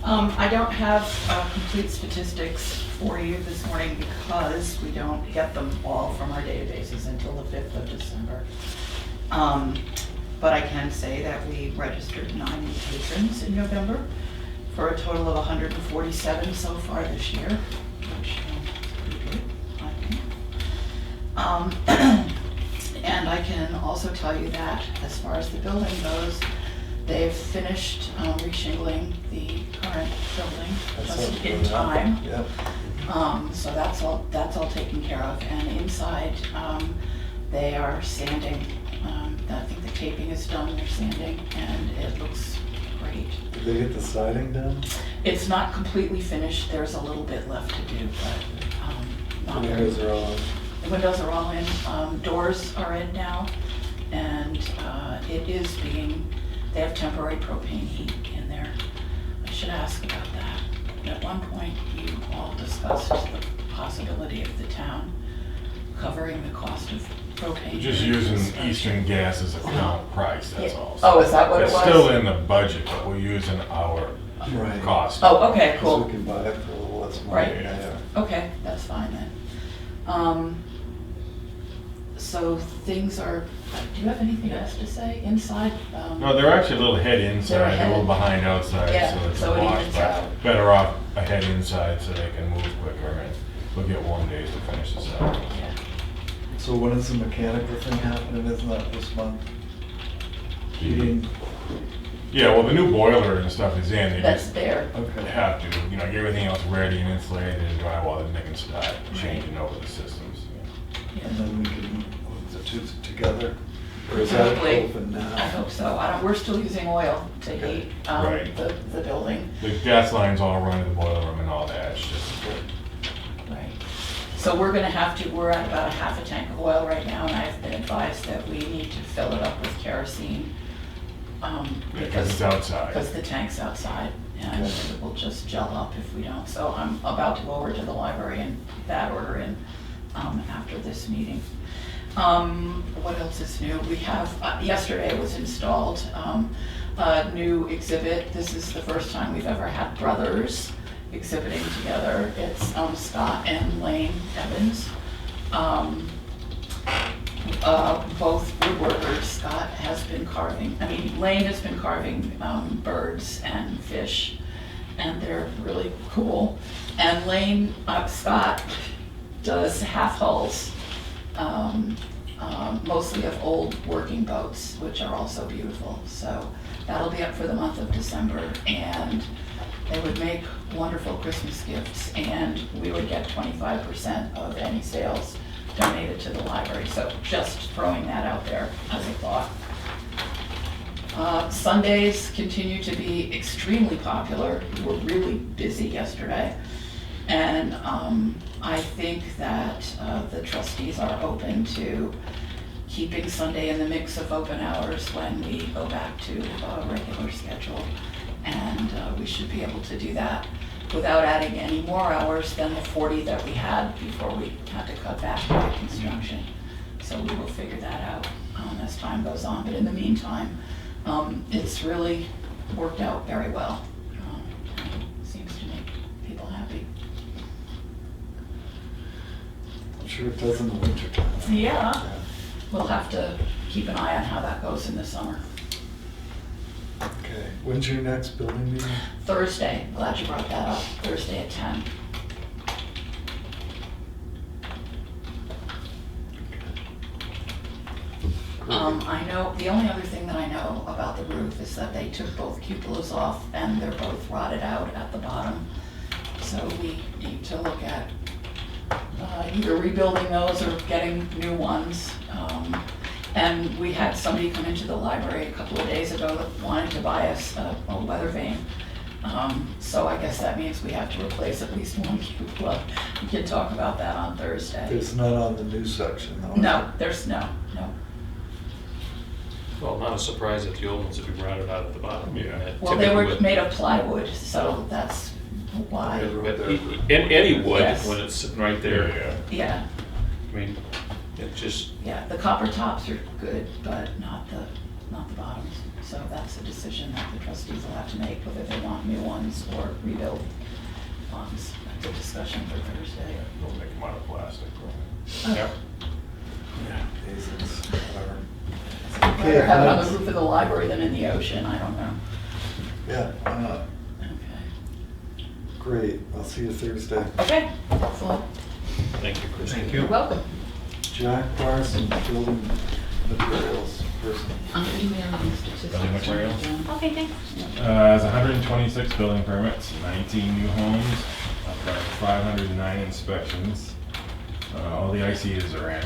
I don't have complete statistics for you this morning because we don't get them all from our databases until the 5th of December. But I can say that we registered 9 new patrons in November for a total of 147 so far this year, which is pretty good, I think. And I can also tell you that as far as the building goes, they've finished reshingling the current building just in time. Yep. So that's all taken care of. And inside, they are sanding. I think the taping is done, they're sanding, and it looks great. Did they get the siding done? It's not completely finished, there's a little bit left to do, but not The very. windows are all, The windows are all in, doors are in now, and it is being, they have temporary propane heat in there. I should ask about that. At one point, you all discussed the possibility of the town covering the cost of propane. We're just using Eastern Gas as a count price, that's all. Oh, is that what it was? It's still in the budget, but we're using our right. cost. Oh, okay, Because cool. we can buy it for a little less money. Right. Yeah. Okay, that's fine then. So things are, do you have anything else to say inside? No, they're actually a little ahead inside, They're they're a ahead. little behind outside, Yeah, so it's so a it wash, evens but out. better off ahead inside so they can move quicker and we'll get warm days to finish this out. Yeah. So when is the mechanical thing happening? Isn't that this month? Heating? Yeah, well, the new boiler and stuff is in, they That's just there. Okay. have to, you know, get everything else ready and insulated and drywall, then they can start Right. changing over the systems. Yeah. And then we can put the two together? Or is that Hopefully. open now? I hope so. We're still using oil to Okay. heat Right. the building. The gas lines all run to the boiler room and all that, it's just, Right. So we're gonna have to, we're at about a half a tank of oil right now, and I've been advised that we need to fill it up with kerosene. because it's outside. Because the tank's outside. and it will just gel up if we don't. So I'm about to go over to the library and put that order in after this meeting. What else is new? We have, yesterday was installed a new exhibit. This is the first time we've ever had brothers exhibiting together. It's Scott and Lane Evans. Both woodworkers. Scott has been carving, Lane has been carving birds and fish, and they're really cool. And Scott does half hulls, mostly of old working boats, which are also beautiful. So that'll be up for the month of December, and they would make wonderful Christmas gifts, and we would get 25% of any sales donated to the library. So just throwing that out there as a thought. Sundays continue to be extremely popular. We were really busy yesterday. And I think that the trustees are open to keeping Sunday in the mix of open hours when we go back to a regular schedule. And we should be able to do that without adding any more hours than the 40 that we had before we had to cut back by construction. So we will figure that out as time goes on. But in the meantime, it's really worked out very well. Seems to make people happy. I'm sure it does in the winter time. Yeah. We'll have to keep an eye on how that goes in the summer. Okay, when's your next building meeting? Thursday, glad you brought that up, Thursday at 10. I know, the only other thing that I know about the roof is that they took both cupolas off and they're both rotted out at the bottom. So we need to look at either rebuilding those or getting new ones. And we had somebody come into the library a couple of days ago that wanted to buy us a weather vane. So I guess that means we have to replace at least one cupola. We can talk about that on Thursday. There's none on the new section, though. No, there's no. Well, not a surprise that the old ones have been rotted out at the bottom. Yeah. Well, they were made of plywood, so that's why. But any wood, Yes. when it's sitting right there, Yeah, I mean, it just, yeah, the copper tops are good, but not the bottoms. So that's a decision that the trustees will have to make, whether they want new ones or rebuild ones. That's a discussion for Thursday. They'll make them out of plastic. yeah. Yeah, Hazel's, whatever. I'd rather have it on the roof of the library than in the ocean, I don't know. Yeah, Okay. great, I'll see you Thursday. Okay, excellent. Thank you, Christine. You're welcome. Jack Parson, building materials person. I'm emailing these statistics. Building materials? Okay, thanks. There's 126 building permits, 19 new homes, about 509 inspections. All the ICs are in.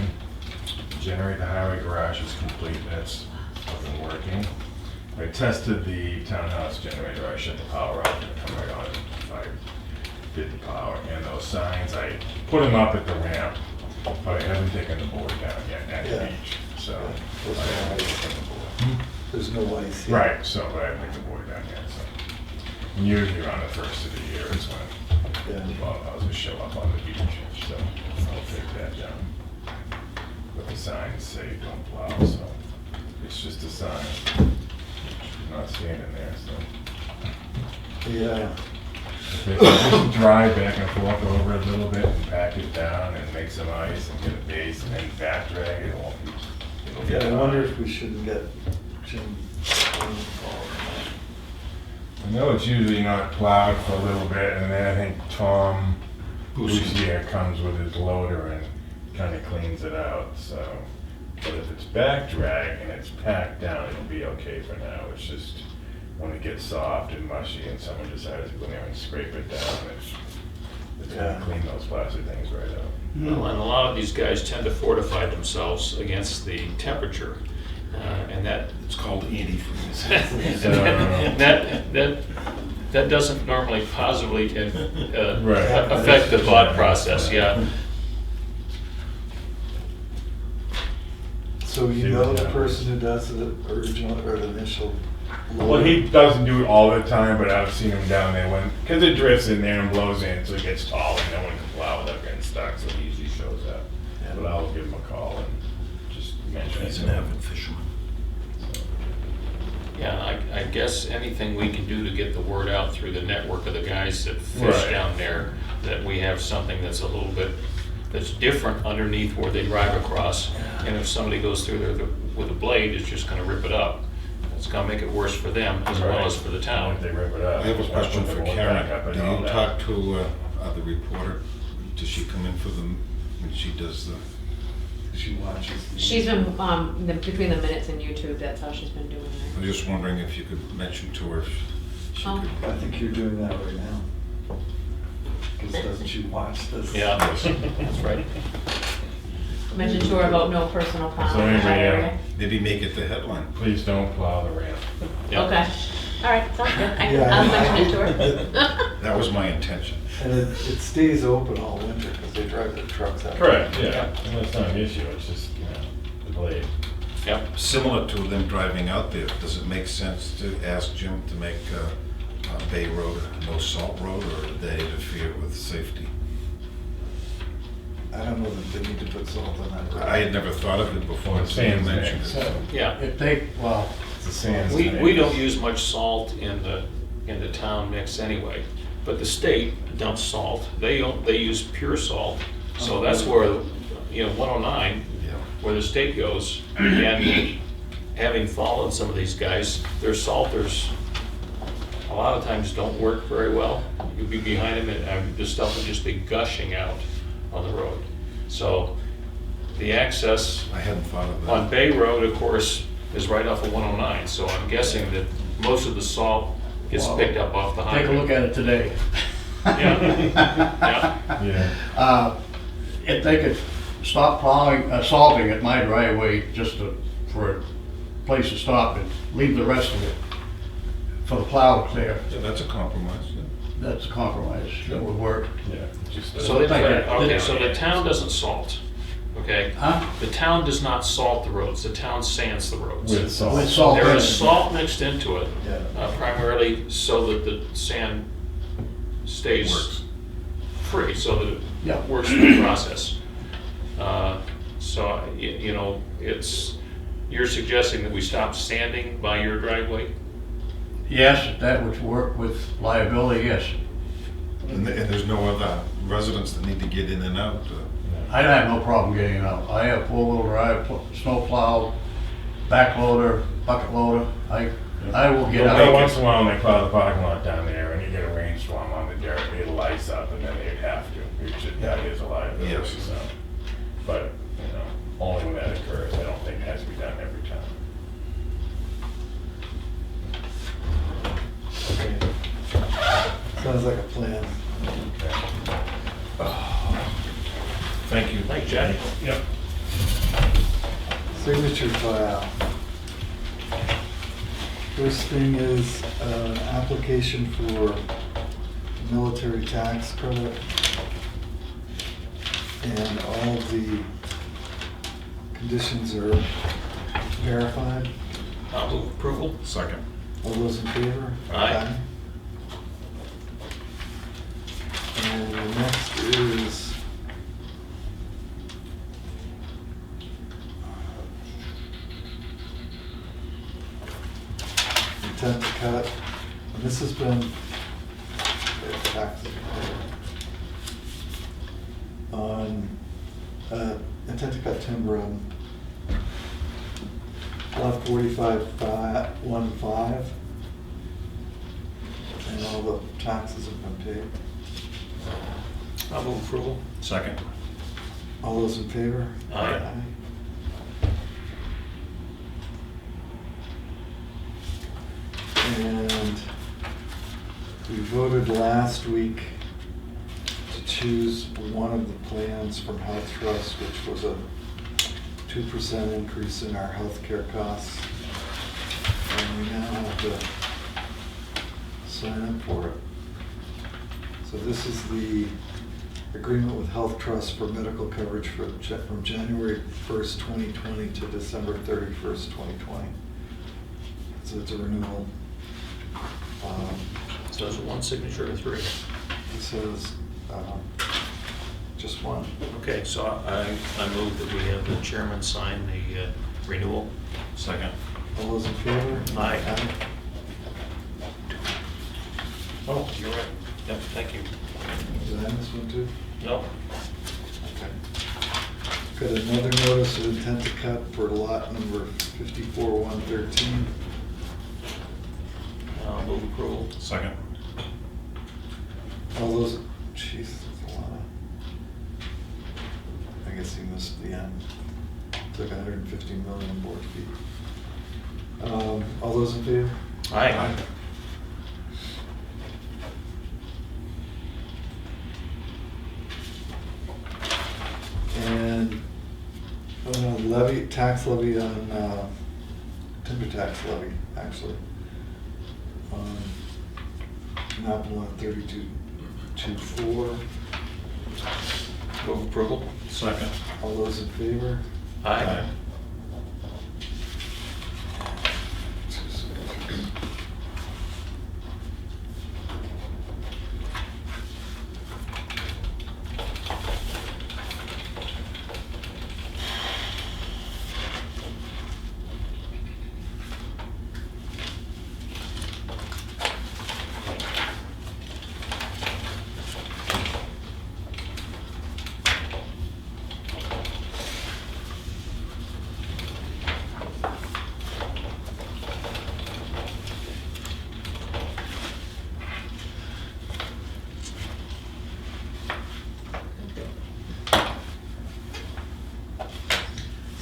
Generate the highway garage is complete, that's up and working. I tested the townhouse generator, I shut the power off and it come right on if I did the power. And those signs, I put them up at the ramp, but I haven't taken the board down yet at Yeah. the beach, so. Yeah. I haven't taken the board. There's no ice here. Right, so, but I haven't taken the board down yet, so. And usually around the first of the year is when Yeah. the bug houses show up on the beach, so I'll take that down. But the signs say don't plow, so it's just a sign. You're not standing there, so. Yeah, If they can just drive back and forth over a little bit and pack it down and make some ice and get a base and then back drag, it won't be. It'll be yeah, I wonder fine. if we shouldn't get Jim involved. I know it's usually not plowed for a little bit, and then I think Tom Boussier comes with his loader and kind of cleans it out, so. But if it's back drag and it's packed down, it'll be okay for now. It's just when it gets soft and mushy and someone decides to go in there and scrape it down, it's Yeah. gonna clean those plastic things right out. Well, and a lot of these guys tend to fortify themselves against the temperature, and that, It's called antifreeze. that doesn't normally positively Right. affect the thought process, yeah. So you See know what the happens. person who does the original or the initial Well, load? he doesn't do it all the time, but I've seen him down there when, because it drifts in there and blows in, so it gets tall and no one can plow without getting stuck, so he usually shows up. Yeah. But I'll give him a call and just mention it. He's to an him. avid fisherman. Yeah, I guess anything we can do to get the word out through the network of the guys that fish Right. down there, that we have something that's a little bit, that's different underneath where they drive across. And if somebody goes through there with a blade, it's just gonna rip it up. It's gonna make it worse for them as well as for the town. If they rip it up. I have a question for Karen. Do you talk? talk to the reporter? Does she come in for them when she does the? She watches. the- She's been, between the minutes and YouTube, that's how she's been doing I'm it. just wondering if you could mention to her if she Oh. could. I think you're doing that right now. Because doesn't she watch this? Yeah, that's right. Mentioned to her about no personal plowing So in that anyway, area. Maybe make it the headline. Please don't plow the ramp. Yeah. Okay, all right, sounds good. Yeah, I'll mention it to her. That was my intention. And it stays open all winter because they drive their trucks out. Correct, yeah, and that's not an issue, it's just, you know, the blade. Yep. Similar to them driving out there, does it make sense to ask Jim to make Bay Road a no salt road, or would they interfere with safety? I don't know that they need to put salt on that road. I had never thought of it before. Well, until you sand's mentioned mix, it. so Yeah. If they, well, it's the sand. We don't use much salt in the town mix anyway, but the state dumps salt. They use pure salt, so that's where, you know, 109, Yeah. where the state goes, and having followed some of these guys, their salters a lot of times don't work very well. You'd be behind them and the stuff would just be gushing out on the road. So the access I hadn't thought of that. on Bay Road, of course, is right off of 109, so I'm guessing that most of the salt gets Well, picked up off the highway. take a look at it today. Yeah. Yeah, If they could stop plowing, salting at my driveway just for a place to stop and leave the rest of it for the plow to clear, Yeah, that's a compromise. Yeah. that's a compromise. That would work. yeah, just. So the, Thank you. okay, so the town doesn't salt, okay? Huh? The town does not salt the roads, the town sands the roads. With salt. With salt. There is salt mixed into it, Yeah. primarily so that the sand stays Works. free, so that Yeah. it works through the process. So, you know, you're suggesting that we stop sanding by your driveway? Yes, if that would work with liability, yes. And there's no other residents that need to get in and out. I have no problem getting out. I have four-wheel drive, snow plow, backloader, bucket loader. I will get Every out. once in a while, when they plow the parking lot down there, and you get a rainstorm on the dirt, it lights up, and then they'd have to. That is a liability, Yes. so. But, you know, only when that occurs, I don't think it has to be done every time. Okay. Sounds like a plan. Thank you. Thanks, Jack. Yep. Signature file. First thing is an application for military tax credit. And all of the conditions are verified. I'll move approval. Second. All those in favor? Aye. And the next is intent to cut, and this has been taxes on intent to cut timber on lot 45-15, and all the taxes have been paid. I'll move approval. Second. All those in favor? Aye. And we voted last week to choose one of the plans from Health Trust, which was a 2% increase in our healthcare costs. And we now have to sign up for it. So this is the agreement with Health Trust for medical coverage from January 1st, 2020 to December 31st, 2020. So it's a renewal. So is it one signature or three? It says just one. Okay, so I move that we have the chairman sign the renewal. Second. All those in favor? Aye. Oh, you're right. Yep, thank you. Did I miss one too? No, Okay. Got another notice of intent to cut for lot number 54-113. I'll move approval. Second. All those, jeez, that's a lot of, I guess he missed the end. Took 150 million board feet. All those in favor? Aye. And levy, tax levy on, timber tax levy, actually. Map lot 3224. Move approval. Second. All those in favor? Aye.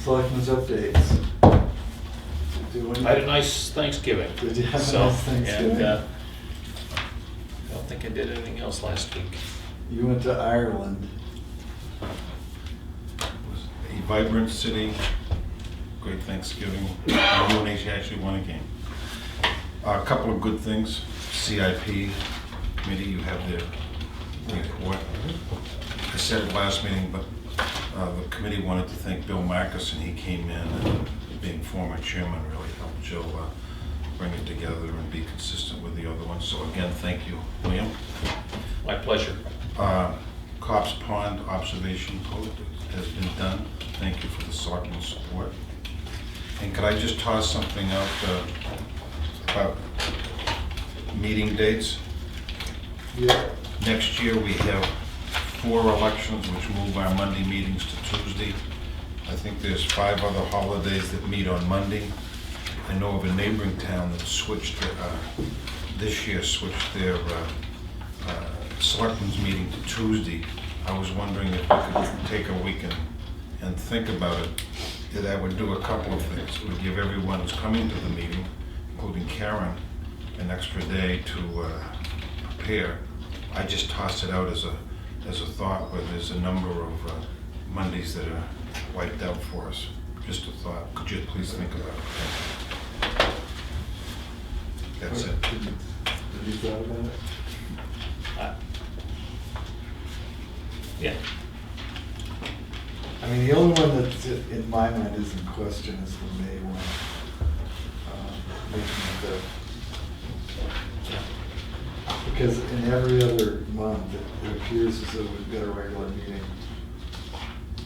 Selectmen's updates. I had a nice Thanksgiving. Did you have a So, nice Thanksgiving? And I don't think I did anything else last week. You went to Ireland. It was a vibrant city, great Thanksgiving. UNH actually won a game. A couple of good things. CIP committee, you have their report. I said it last meeting, but the committee wanted to thank Bill Marcus, and he came in and, being former chairman, really helped Jill bring it together and be consistent with the other ones. So again, thank you, William. My pleasure. Cops Pond observation post has been done. Thank you for the selectmen's support. And could I just toss something out about meeting dates? Yeah. Next year, we have 4 elections, which move our Monday meetings to Tuesday. I think there's 5 other holidays that meet on Monday. I know of a neighboring town that switched, this year switched their selectmen's meeting to Tuesday. I was wondering if we could take a week and think about it. That would do a couple of things. It would give everyone who's coming to the meeting, including Karen, an extra day to prepare. I just tossed it out as a thought, where there's a number of Mondays that are wiped out for us. Just a thought. Could you please think about it? That's it. Have you thought about it? Yeah. I mean, the only one that's in my mind is in question is the May one. Making it because in every other month, it appears as though we've got a regular meeting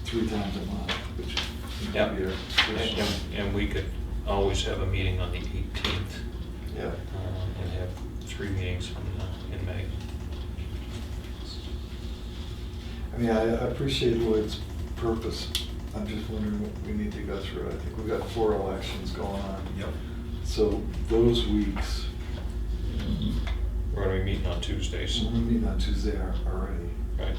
3 times a month, which seems to Yep. be a tradition. And we could always have a meeting on the 18th Yeah. and have 3 meetings in May. I mean, I appreciate Lloyd's purpose. I'm just wondering what we need to go through. I think we've got 4 elections going on. Yep. So those weeks, We're going to be meeting on Tuesdays. we're meeting on Tuesday already. Right.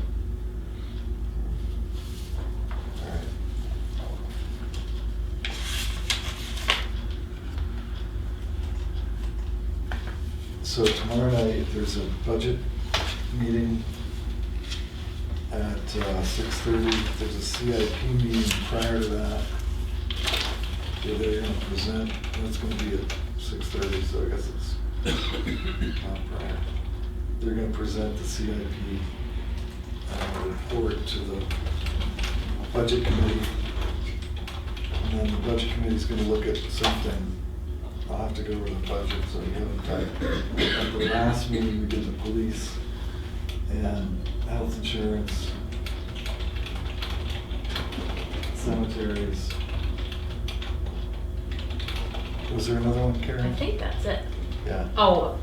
All right. So tomorrow night, there's a budget meeting at 6:30. There's a CIP meeting prior to that, where they're gonna present, that's gonna be at 6:30, so I guess it's not prior. They're gonna present the CIP report to the budget committee. And then the budget committee's gonna look at something. I'll have to go over the budget, so you haven't done it. At the last meeting, we did the police and health insurance, cemeteries. Was there another one, I Karen? think that's it. Yeah. Oh,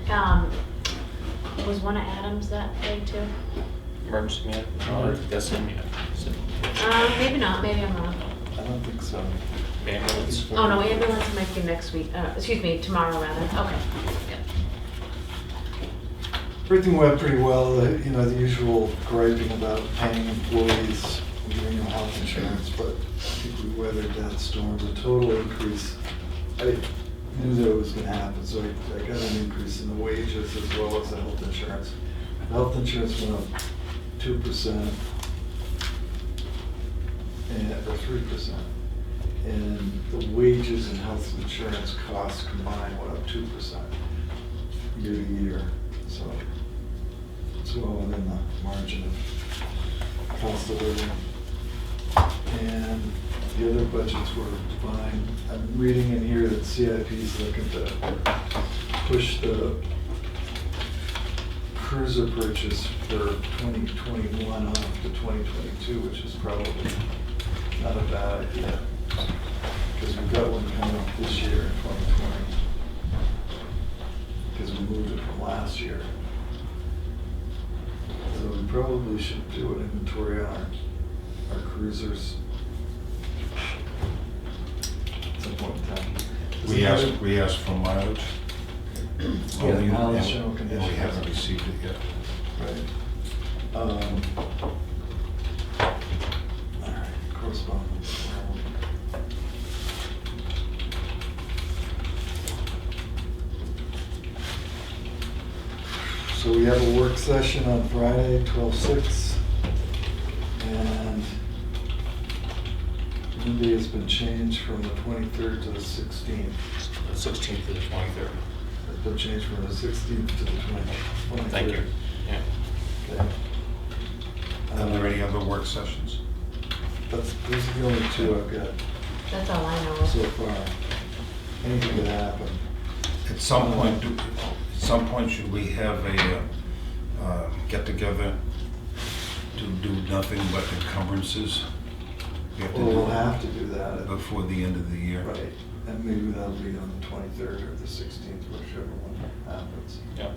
was one of Adams that day too? Emergency man, no, that's him, yeah. So, Maybe not, maybe I'm wrong. I don't think so. ambulance. Oh, no, ambulance might be next week, excuse me, tomorrow rather, okay. Yeah. Everything went pretty well, you know, the usual griping about paying employees, giving them health insurance, but I think we weathered that storm. The total increase, I knew that it was gonna happen, so I got an increase in the wages as well as the health insurance. The health insurance went up 2% or 3%. And the wages and health insurance costs combined went up 2% year to year, so it's well within the margin of cost of living. And the other budgets were fine. I'm reading in here that CIP is looking to push the cruiser purchase for 2021 off to 2022, which is probably not a bad idea, because we've got one coming up this year in 2020, because we moved it from last year. So we probably should do an inventory on our cruisers at some point in time. We asked for mileage. Yeah, Only- mileage, and- general and conditions. we haven't received it yet. Right. All right, correspondence. So we have a work session on Friday, 12/6, and Monday has been changed from the 23rd to the 16th. The 16th to the 23rd. It's been changed from the 16th to the 23rd. Thank you. Yeah. Okay. Are there any other work sessions? Those are the only two I've got That's all I know. so far. Anything could happen. At some point, should we have a get-together to do nothing but encumbrances? We have to Well, do we'll it have to do that. before the end of the year. Right, and maybe that'll be on the 23rd or the 16th, whichever one happens. Yeah.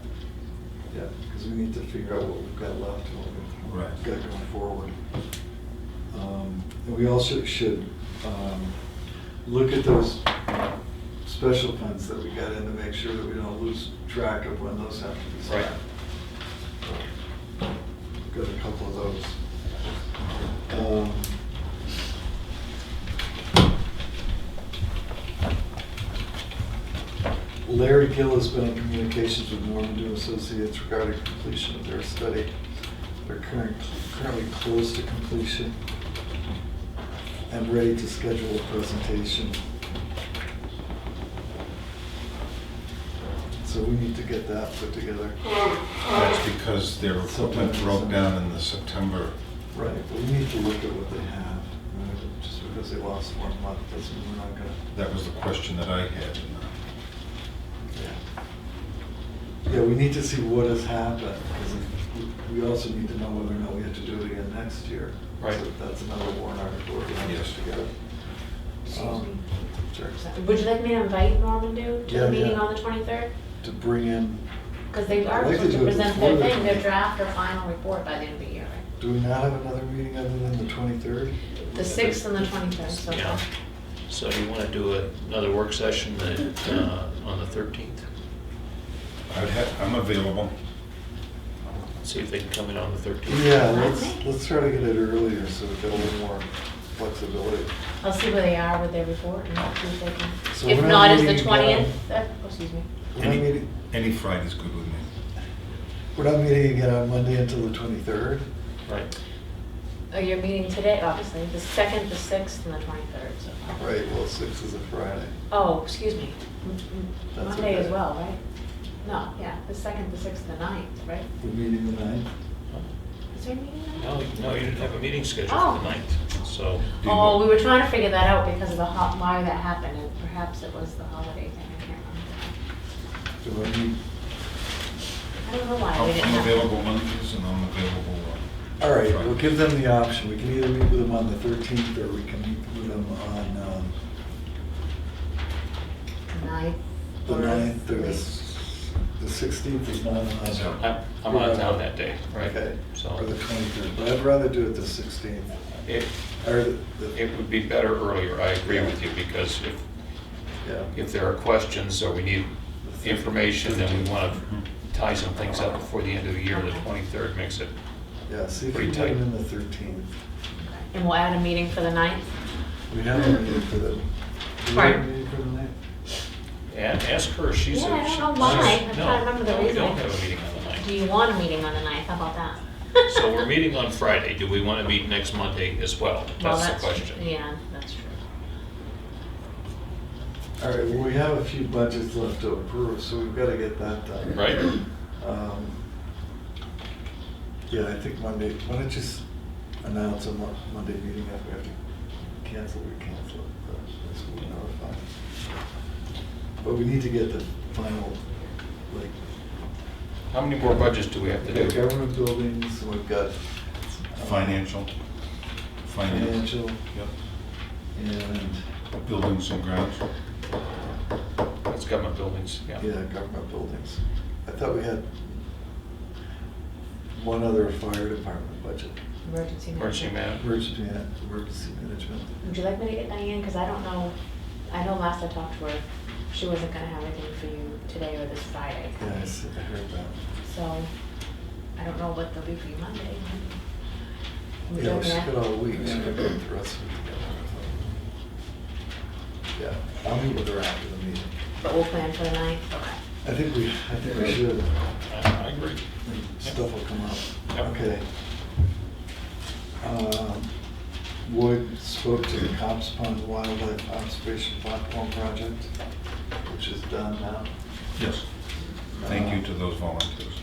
Yeah, because we need to figure out what we've got left and what we've Right. got going forward. And we also should look at those special funds that we got in to make sure that we don't lose track of when those have to be spent. Right. Got a couple of those. Larry Gill has been in communications with Normandy Associates regarding completion of their study. They're currently close to completion and ready to schedule a presentation. So we need to get that put together. That's because their equipment broke down in the September. Right, but we need to look at what they have. Just because they lost 1 month doesn't mean we're not gonna. That was the question that I had. Yeah, we need to see what has happened, because we also need to know whether or not we have to do it again next year. Right. So that's another warrant article we have Yes. to together. Sure. Would you like me to invite Norman to Yeah, the meeting yeah. on the 23rd? To bring in, Because they I'd are like to supposed to do it present before their the thing, their 23rd. draft or final report by the end of the year, right? do we not have another meeting other than the 23rd? The 6th and the 23rd, so Yeah. far. So you want to do another work session on the 13th? I'm available. See if they can come in on the 13th. Yeah, let's try to get it earlier so we've got a little more flexibility. I'll see where they are with their report and see if they can. So If we're not, not is the meeting 20th, again. excuse me. We're not meeting, Any Friday's good with me. we're not meeting again on Monday until the 23rd. Right. Oh, you're meeting today, obviously, the 2nd, the 6th, and the 23rd, so. Right, well, 6 is a Friday. Oh, excuse me. That's Monday okay. as well, right? No, yeah, the 2nd, the 6th, and the 9th, right? We're meeting the 9th. It's Was there a meeting? No, you didn't have a meeting scheduled for Oh. the 9th, so. Oh, we were trying to figure that out because of the why that happened, and perhaps it was the holiday thing, I can't remember. Do I need, I don't know why I'm we didn't have. available Mondays and I'm available. all right, we'll give them the option. We can either meet with them on the 13th or we can meet with them on Ninth. the or 9th or the- the 16th is not on. I'm out of town that day, right? Okay, So or the 23rd, but I'd rather do it the 16th. it, Or it would be better earlier, I agree with you, because yeah. if there are questions or we need information and we want to tie some things up before the end of the year, the 23rd makes it, Yeah, see if we Pretty can get tight. them in the 13th. And we'll add a meeting for the 9th? We have a meeting for the, do we have a Right. meeting for the 9th? and ask her, she's. Yeah, I don't she- know why. I'm no, trying to remember the no, we reason. don't have a meeting on the 9th. Do you want a meeting on the 9th? How about that? So we're meeting on Friday. Do we want to meet next Monday as well? Well, That's the question. Yeah, that's true. All right, well, we have a few budgets left to approve, so we've got to get that done. Right? Yeah, I think Monday, why don't you announce a Monday meeting? If we have to cancel, we cancel it, but this will be notified. But we need to get the final, like, How many more budgets do we have to we've got do? government buildings, and we've got Financial. financial, Yep. and, Buildings and grounds. That's government buildings, yeah. yeah, government buildings. I thought we had one other fire department budget, Emergency Emergency management. man. emergency management. Would you like me to get Diane? Because I don't know, I know last I talked to her, she wasn't gonna have anything for you today or this Friday. Yeah, I heard that. So, I don't know what they'll be for you Monday. Would you Yeah, like we me to- should get all week, so we get the rest of it together. Yeah, I'll meet with her after the meeting. But we'll plan for the 9th? Okay. I think we should. I agree. Stuff will come up. Yep. Okay. Wood spoke to the Cops Pond Wildlife Observation Platform Project, which is done now. Yes. Thank you to those volunteers.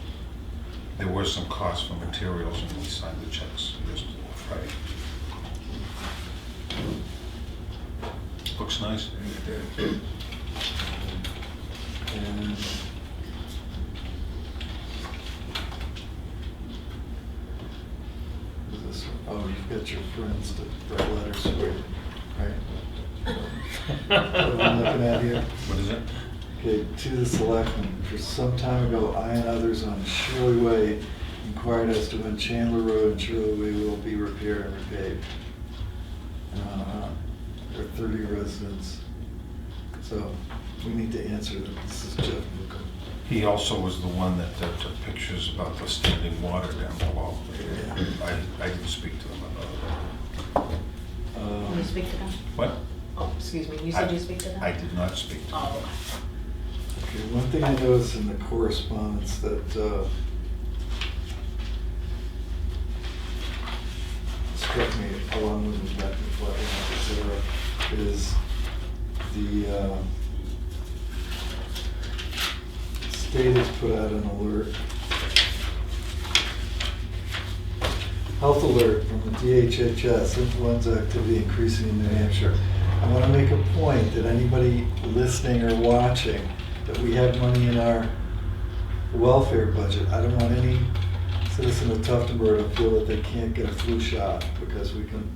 There were some costs for materials and we signed the checks just Friday. Looks nice. And is this, oh, you've got your friends to write letters for you, right? What I'm looking at here. What is it? Okay, to the selectmen, for some time ago, I and others on Shirley Way inquired as to when Chandler Road and Shirley Way will be repaired and repaved. There are 30 residents, so we need to answer them. This is Jeff Newcomb. He also was the one that took pictures about the standing water down below. Yeah. I didn't speak to him about it. Can you speak to them? What? Oh, excuse me, you said I- you speak to them? I did not speak to him. Oh, okay. Okay, one thing I noticed in the correspondence that struck me along with the Becky Fleming, et cetera, is the state has put out an alert, health alert from the DHHS, influenza activity increasing in New Hampshire. I want to make a point that anybody listening or watching, that we have money in our welfare budget. I don't want any citizen of Tuftonboro to feel that they can't get a flu shot because we can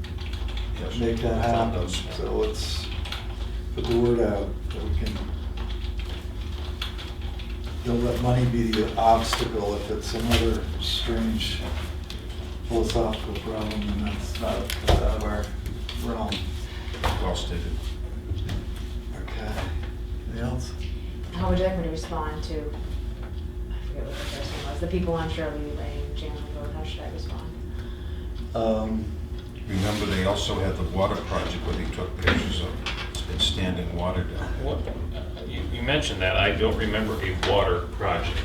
Yes. make that happen. So let's put the word out that we can, don't let money be the obstacle. If it's some other strange philosophical problem, then that's out of our realm. Well stated. Okay. Anything else? How would you like me to respond to, I forget what the first one was, the people on Shirley Lane, Chandler Road, how should I respond? Remember, they also had the water project where they took pictures of standing water down. What, you mentioned that. I don't remember a water project.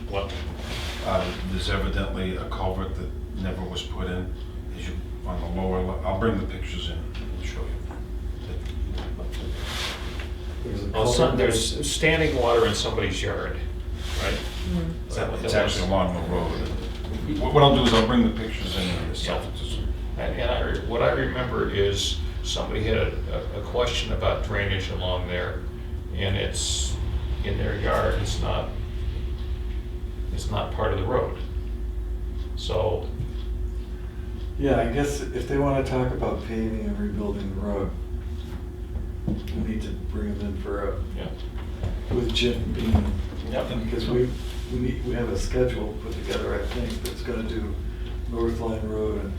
What? There's evidently a culvert that never was put in, as you, on the lower, I'll bring the pictures in and show you. There's a Oh, culvert. there's standing water in somebody's yard, right? Hmm. Is that what It's that was? actually along the road. What I'll do is I'll bring the pictures in and yourself. What I remember is somebody had a question about drainage along there, and it's in their yard, it's not part of the road. So, Yeah, I guess if they wanna talk about paving and rebuilding the road, we need to bring them in for yeah, with Jim Bean. Yep. Because we have a schedule put together, I think, that's gonna do North Line Road and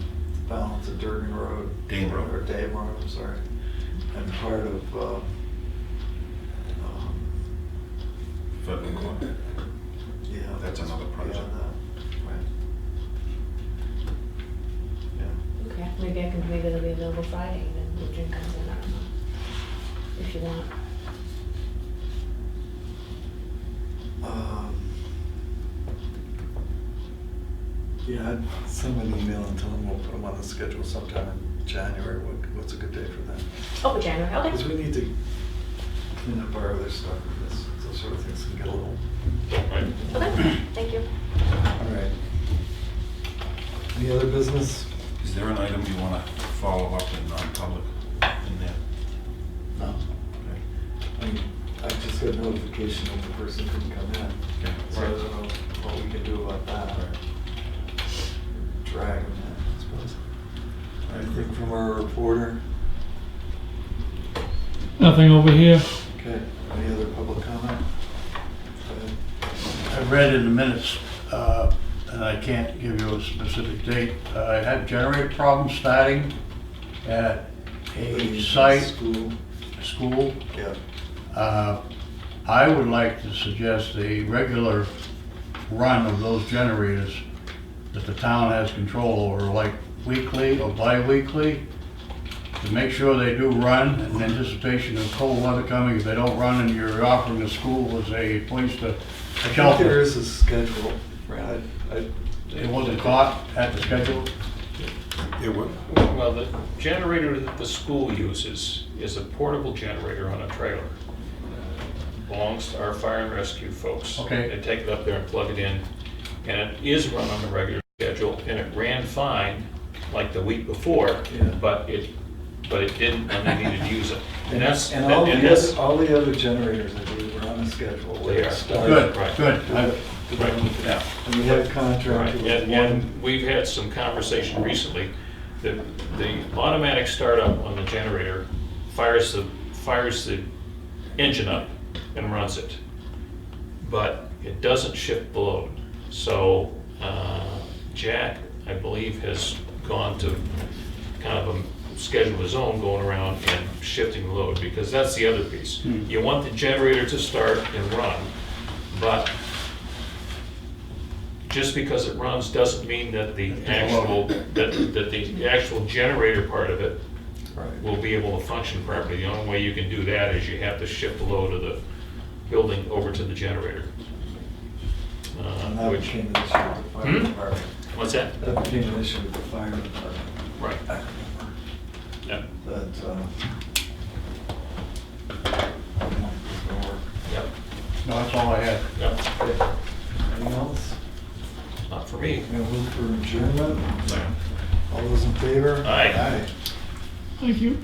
balance of Durgan Road. Dane Road. Or Dane Road, I'm sorry. And part of, Federal court. yeah. That's another project. beyond that, right. Yeah. Okay, maybe I can, maybe it'll be available Friday and then Jim comes in, I don't know, if you want. Yeah, I'd send them an email and tell them we'll put them on the schedule sometime in January. What's a good day for them? Oh, January, Because okay. we need to clean up our other stuff with this. Those sort of things can get a little. right. Okay, thank you. All right. Any other business? Is there an item you want to follow up in non-public in there? No. Okay. I just got notification that the person couldn't come in. Okay. So I don't know what we can do about that. Drag them in, I suppose. Anything from our reporter? Nothing over here. Okay, any other public comment? Go ahead. I read in the minutes, and I can't give you a specific date, I had generator problems starting at a site, school. Yeah. I would like to suggest a regular run of those generators that the town has control over, like weekly or bi-weekly, to make sure they do run in anticipation of cold weather coming. If they don't run and you're offering the school as a place to I think there shelter. is a schedule, right? It wasn't caught at the schedule. It would. Well, the generator that the school uses is a portable generator on a trailer. Belongs to our fire and rescue folks. Okay. They take it up there and plug it in, and it is run on a regular schedule, and it ran fine like the week before, Yeah. but it didn't when they needed to use it. And that's, And all and the that's, other, all the other generators, I believe, are on the schedule. where They it are. started. Good, Right. good. right, yeah. And we had a contract with And one. we've had some conversation recently, that the automatic startup on the generator fires the engine up and runs it, but it doesn't shift the load. So Jack, I believe, has gone to kind of a schedule of his own, going around and shifting the load, because that's the other piece. You want the generator to start and run, but just because it runs doesn't mean that the actual generator part of it Right. will be able to function properly. The only way you can do that is you have to shift the load of the building over to the generator. And that Which, became an issue with the fire Hmm? department. what's that? That became an issue with the fire department. Right. I remember Yeah. that, it's gonna work. Yep. No, that's all I had. Yep. Okay. Anything else? Not for me. I'm gonna move for adjournment. All those in favor? Aye. Thank you.